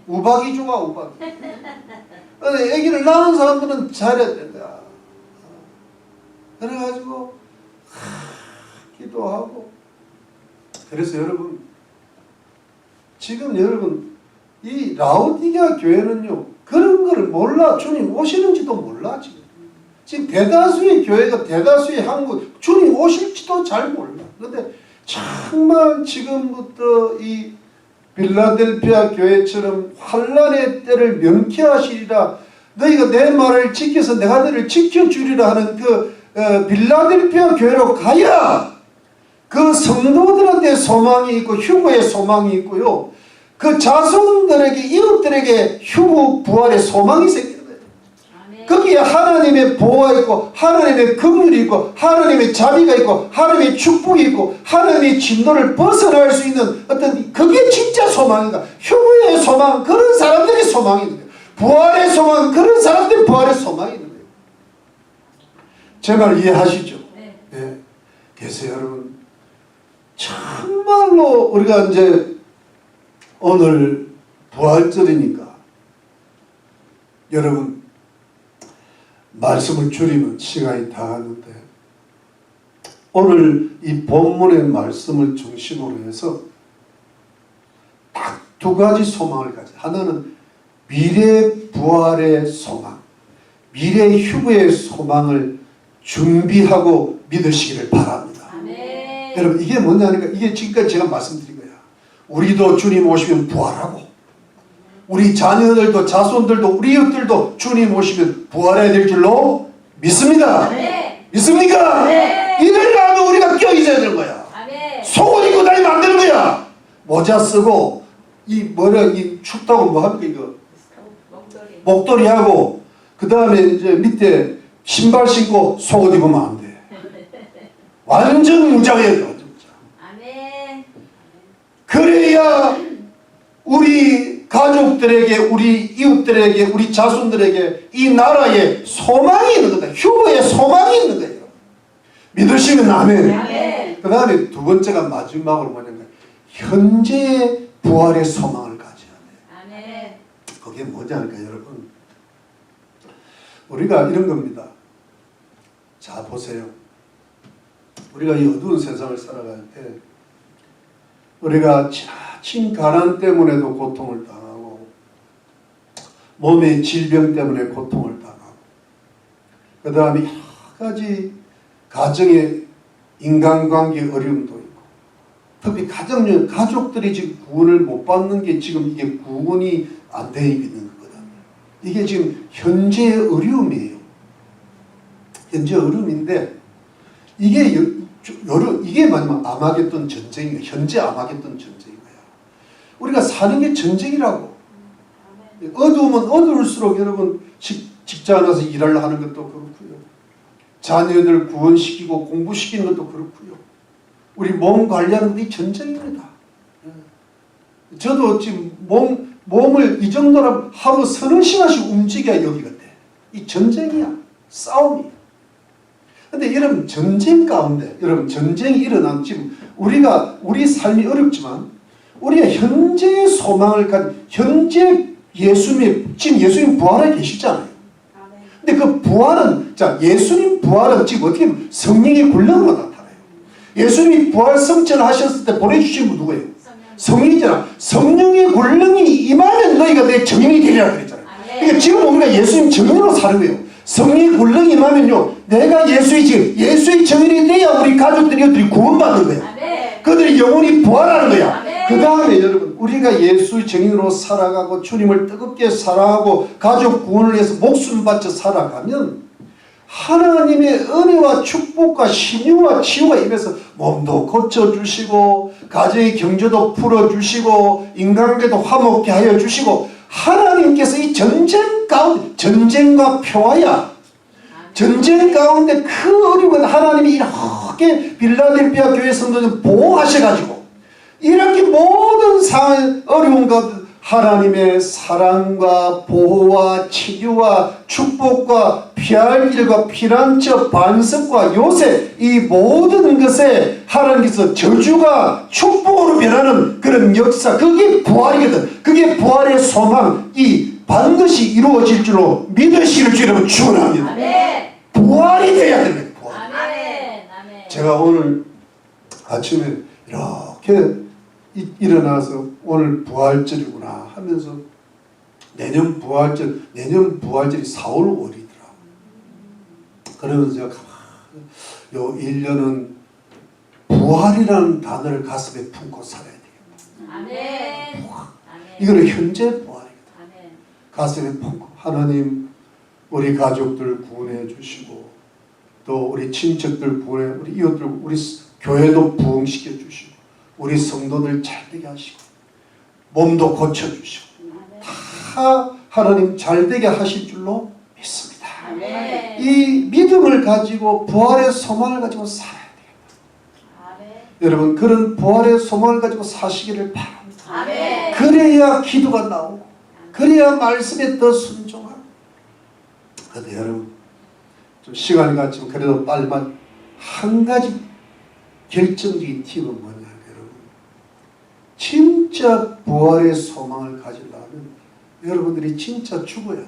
우박이 좋아 우박이. 근데 애기를 낳은 사람들은 잘해야 된다. 그래가지고 기도하고. 그래서 여러분 지금 여러분 이 라오디게아 교회는요 그런 거를 몰라. 주님 오시는지도 몰라. 지금 대다수의 교회가 대다수의 한국 주님 오실지도 잘 몰라. 그런데 정말 지금부터 이 빌라델피아 교회처럼 환란의 때를 명쾌하시리라. 너희가 내 말을 지켜서 내가 너를 지켜주리라 하는 그 빌라델피아 교회로 가야 그 성도들한테 소망이 있고 휴거의 소망이 있고요. 그 자손들에게 이웃들에게 휴거 부활의 소망이 생기는 거예요. 거기에 하나님의 보호가 있고 하나님의 긍휼이 있고 하나님의 자비가 있고 하나님의 축복이 있고 하나님의 진노를 벗어날 수 있는 어떤 그게 진짜 소망이다. 휴거의 소망 그런 사람들이 소망이 있는 거예요. 부활의 소망 그런 사람들이 부활의 소망이 있는 거예요. 제 말 이해하시죠? 네. 네. 그래서 여러분 정말로 우리가 이제 오늘 부활절이니까 여러분 말씀을 줄이면 시간이 다 갔는데 오늘 이 본문의 말씀을 중심으로 해서 딱 두 가지 소망을 가져. 하나는 미래 부활의 소망, 미래 휴거의 소망을 준비하고 믿으시기를 바랍니다. 아멘. 여러분 이게 뭐냐니까 이게 지금까지 제가 말씀드린 거야. 우리도 주님 오시면 부활하고 우리 자녀들도 자손들도 우리 이웃들도 주님 오시면 부활해야 될 줄로 믿습니다. 아멘. 믿습니까? 아멘. 이러려면 우리가 껴있어야 되는 거야. 아멘. 속옷 입고 다니면 안 되는 거야. 모자 쓰고 이 춥다고 뭐 합니까 이거 목도리. 목도리하고 그 다음에 이제 밑에 신발 신고 속옷 입으면 안 돼. 완전 무장해야 돼. 완전 무장. 아멘. 그래야 우리 가족들에게 우리 이웃들에게 우리 자손들에게 이 나라에 소망이 있는 거다. 휴거에 소망이 있는 거예요. 믿으시면 아멘. 아멘. 그 다음에 두 번째가 마지막으로 뭐냐면 현재의 부활의 소망을 가져야 돼. 아멘. 그게 뭐지 않을까 여러분. 우리가 이런 겁니다. 자 보세요. 우리가 이 어두운 세상을 살아갈 때 우리가 지나친 가난 때문에도 고통을 당하고 몸의 질병 때문에 고통을 당하고 그 다음에 여러 가지 가정의 인간관계 어려움도 있고 특히 가족들이 지금 구원을 못 받는 게 지금 이게 구원이 안 되어 있는 거거든요. 이게 지금 현재의 어려움이에요. 현재 어려움인데 이게 마지막 아마겟돈 전쟁이에요. 현재 아마겟돈 전쟁인 거야. 우리가 사는 게 전쟁이라고. 어두우면 어두울수록 여러분 직장 나서 일을 하는 것도 그렇고요. 자녀들 구원시키고 공부시키는 것도 그렇고요. 우리 몸 관리하는 것도 이 전쟁입니다. 저도 지금 몸을 이 정도로 하루 서너 시간씩 움직여야 여기거든. 이 전쟁이야. 싸움이야. 근데 여러분 전쟁 가운데 여러분 전쟁이 일어난 지금 우리 삶이 어렵지만 우리가 현재의 소망을 가진 현재 지금 예수님 부활해 계시잖아요. 근데 그 부활은 예수님 부활은 지금 어떻게 보면 성령의 권능으로 나타나요. 예수님이 부활 성천을 하셨을 때 보내주신 분 누구예요? 성령이잖아. 성령의 권능이 임하면 너희가 내 증인이 되리라 그랬잖아요. 그러니까 지금 우리가 예수님 증인으로 사는 거예요. 성령의 권능이 임하면요 내가 예수의 증인이 돼야 우리 가족들이 구원받는 거예요. 그들이 영혼이 부활하는 거야. 그 다음에 여러분 우리가 예수의 증인으로 살아가고 주님을 뜨겁게 사랑하고 가족 구원을 위해서 목숨 바쳐 살아가면 하나님의 은혜와 축복과 신유와 치유가 임해서 몸도 고쳐주시고 가정의 경제도 풀어주시고 인간관계도 화목케 하여 주시고 하나님께서 이 전쟁 가운데 전쟁과 평화야. 전쟁 가운데 그 어려운 하나님이 이렇게 빌라델피아 교회 성도들 보호하셔가지고 이렇게 모든 상황 어려운 것 하나님의 사랑과 보호와 치유와 축복과 피할 길과 피난처 반석과 요새 이 모든 것에 하나님께서 저주가 축복으로 변하는 그런 역사 그게 부활이거든. 그게 부활의 소망 이 반드시 이루어질 줄로 믿으시길 주님은 축원합니다. 아멘. 부활이 돼야 됩니다. 부활. 아멘. 아멘. 제가 오늘 아침에 이렇게 일어나서 오늘 부활절이구나 하면서 내년 부활절이 4월 5일이더라. 그러면서 제가 요 1년은 부활이라는 단어를 가슴에 품고 살아야 되겠다. 아멘. 이거는 현재 부활이거든. 아멘. 가슴에 품고 하나님 우리 가족들 구원해 주시고 또 우리 친척들 구원해 우리 이웃들 우리 교회도 부흥시켜 주시고 우리 성도들 잘되게 하시고 몸도 고쳐주시고 다 하나님 잘되게 하실 줄로 믿습니다. 아멘. 이 믿음을 가지고 부활의 소망을 가지고 살아야 돼요. 아멘. 여러분 그런 부활의 소망을 가지고 사시기를 바랍니다. 아멘. 그래야 기도가 나오고 그래야 말씀에 더 순종하고. 그런데 여러분 좀 시간이 갔지만 그래도 빨리만 한 가지 결정적인 팁은 뭐냐 여러분 진짜 부활의 소망을 가지려면 여러분들이 진짜 죽어야 돼요.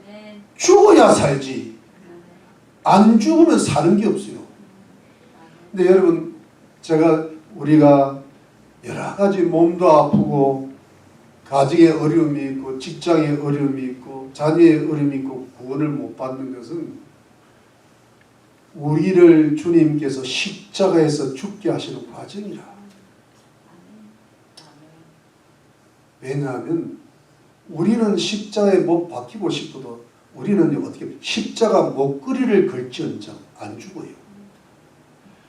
아멘. 죽어야 살지 안 죽으면 사는 게 없어요. 근데 여러분 우리가 여러 가지 몸도 아프고 가정의 어려움이 있고 직장의 어려움이 있고 자녀의 어려움이 있고 구원을 못 받는 것은 우리를 주님께서 십자가에서 죽게 하시는 과정이라. 왜냐하면 우리는 십자가에 못 박히고 싶어도 우리는 어떻게 십자가 목걸이를 걸지언정 안 죽어요.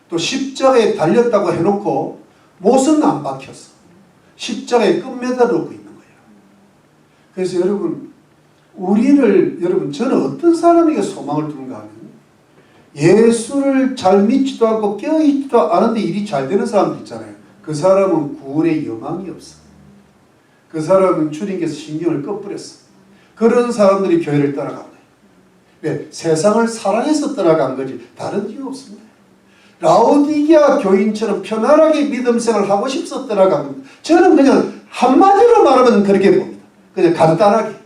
또 십자가에 달렸다고 해놓고 못은 안 박혔어. 십자가에 끝매달고 있는 거예요. 그래서 여러분, 여러분 저는 어떤 사람에게 소망을 두는가 하면 예수를 잘 믿지도 않고 껴있지도 않은데 일이 잘 되는 사람들 있잖아요. 그 사람은 구원의 영향이 없어. 그 사람은 주님께서 신경을 꺼버렸어. 그런 사람들이 교회를 떠나간 거예요. 왜? 세상을 사랑해서 떠나간 거지 다른 이유 없습니다. 라오디게아 교인처럼 편안하게 믿음 생활을 하고 싶어서 떠나간 겁니다. 저는 그냥 한마디로 말하면 그렇게 봅니다. 그냥 간단하게.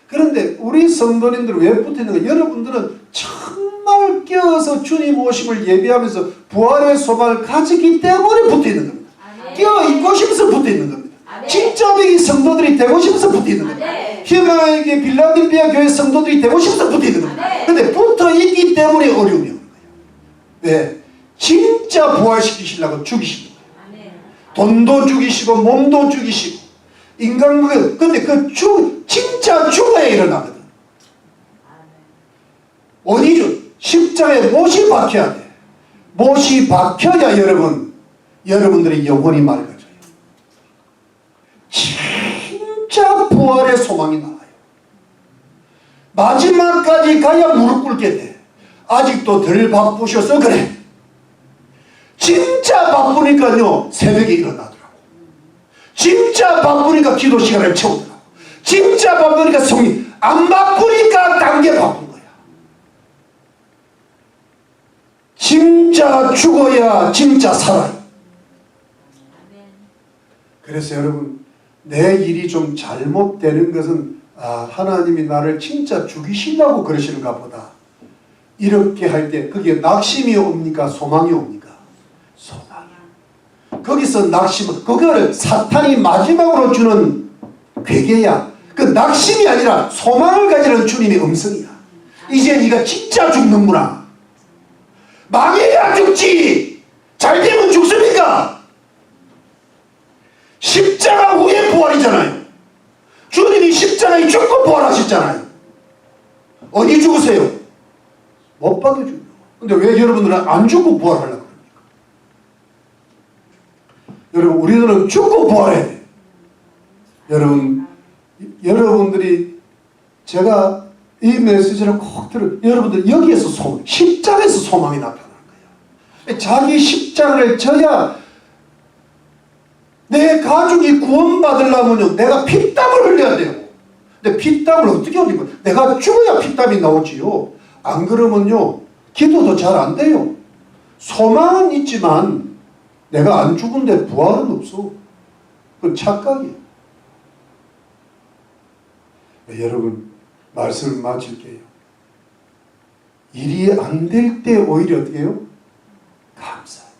그런데 우리 성도님들은 왜 붙어있는가? 여러분들은 정말 껴서 주님 오심을 예비하면서 부활의 소망을 가지기 때문에 붙어있는 겁니다. 껴있고 싶어서 붙어있는 겁니다. 진짜 이 성도들이 되고 싶어서 붙어있는 겁니다. 희망에게 빌라델피아 교회 성도들이 되고 싶어서 붙어있는 겁니다. 그런데 붙어있기 때문에 어려움이 오는 거예요. 왜? 진짜 부활시키시려고 죽이시는 거예요. 돈도 죽이시고 몸도 죽이시고 인간극. 근데 진짜 죽어야 일어나거든. 어디죠? 십자가에 못이 박혀야 돼. 못이 박혀야 여러분들의 영혼이 맑아져요. 진짜 부활의 소망이 나와요. 마지막까지 가야 무릎 꿇게 돼. 아직도 덜 바쁘셔서 그래. 진짜 바쁘니까요 새벽에 일어나더라고. 진짜 바쁘니까 기도 시간을 채우더라고. 진짜 바쁘니까 성령. 안 바쁘니까 단계 바쁜 거야. 진짜 죽어야 진짜 살아요. 그래서 여러분, 내 일이 좀 잘못되는 것은 하나님이 나를 진짜 죽이시려고 그러시는가 보다. 이렇게 할 때 그게 낙심이 옵니까? 소망이 옵니까? 소망이야. 거기서 낙심은 그거를 사탄이 마지막으로 주는 괴계야. 그 낙심이 아니라 소망을 가지는 주님의 음성이야. 이제 네가 진짜 죽는구나. 망해야 죽지. 잘 되면 죽습니까? 십자가 후에 부활이잖아요. 주님이 십자가에 죽고 부활하셨잖아요. 어디 죽으세요? 못 박여주고. 근데 왜 여러분들은 안 죽고 부활하려고 그럽니까? 여러분, 우리들은 죽고 부활해야 돼요. 여러분들이 제가 이 메시지를 꼭 여러분들 여기에서 십자가에서 소망이 나타나는 거예요. 자기 십자가를 져야 내 가족이 구원받으려면요 내가 피땀을 흘려야 돼요. 근데 피땀을 어떻게 흘리고 내가 죽어야 피땀이 나오지요. 안 그러면요 기도도 잘 안 돼요. 소망은 있지만 내가 안 죽은데 부활은 없어. 그건 착각이에요. 여러분, 말씀을 마칠게요. 일이 안 될 때 오히려 어떻게 해요? 감사해요.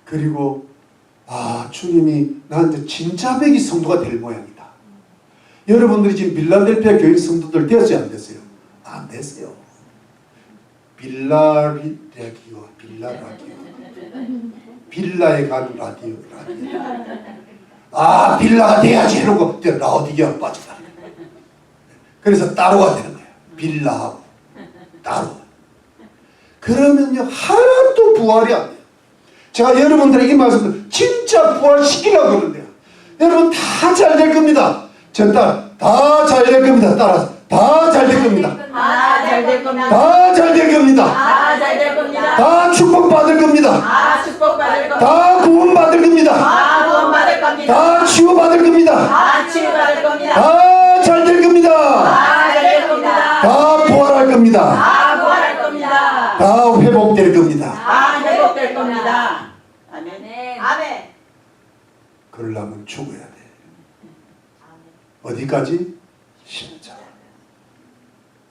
그리고 주님이 나한테 진짜 배기 성도가 될 모양이다. 여러분들이 지금 빌라델피아 교인 성도들 되었어요? 안 됐어요? 안 됐어요. 빌라에 간 라디오. 빌라가 돼야지 해놓고 라오디게아 빠져가. 그래서 따로가 되는 거예요. 빌라하고 따로. 그러면요 하나도 부활이 안 돼요. 제가 여러분들에게 이 말씀을 진짜 부활시키려고 그러는데요. 여러분 다 잘 될 겁니다. 다 잘 될 겁니다. 따라서 다 잘 될 겁니다. 다 잘 될 겁니다. 다 잘 될 겁니다. 다 잘 될 겁니다. 다 축복받을 겁니다. 다 축복받을 겁니다. 다 구원받을 겁니다. 다 구원받을 겁니다. 다 치유받을 겁니다. 다 치유받을 겁니다. 다 잘 될 겁니다. 다 잘 될 겁니다. 다 부활할 겁니다. 다 부활할 겁니다. 다 회복될 겁니다. 다 회복될 겁니다. 아멘. 아멘. 그러려면 죽어야 돼. 어디까지? 십자가.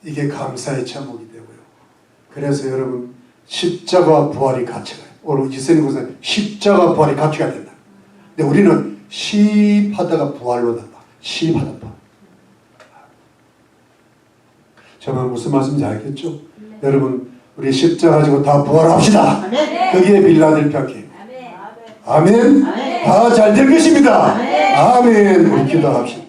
이게 감사의 제목이 되고요. 그래서 여러분 십자가와 부활이 같이 가요. 오늘 이세님 목사님 십자가 부활이 같이 가야 된다. 근데 우리는 시입하다가 부활로 난다. 시입하다 부활. 정말 무슨 말씀인지 알겠죠? 여러분 우리 십자가 지고 다 부활합시다. 아멘. 거기에 빌라델피아 교회. 아멘. 아멘. 아멘. 다 잘 될 것입니다. 아멘. 아멘. 우리 기도합시다.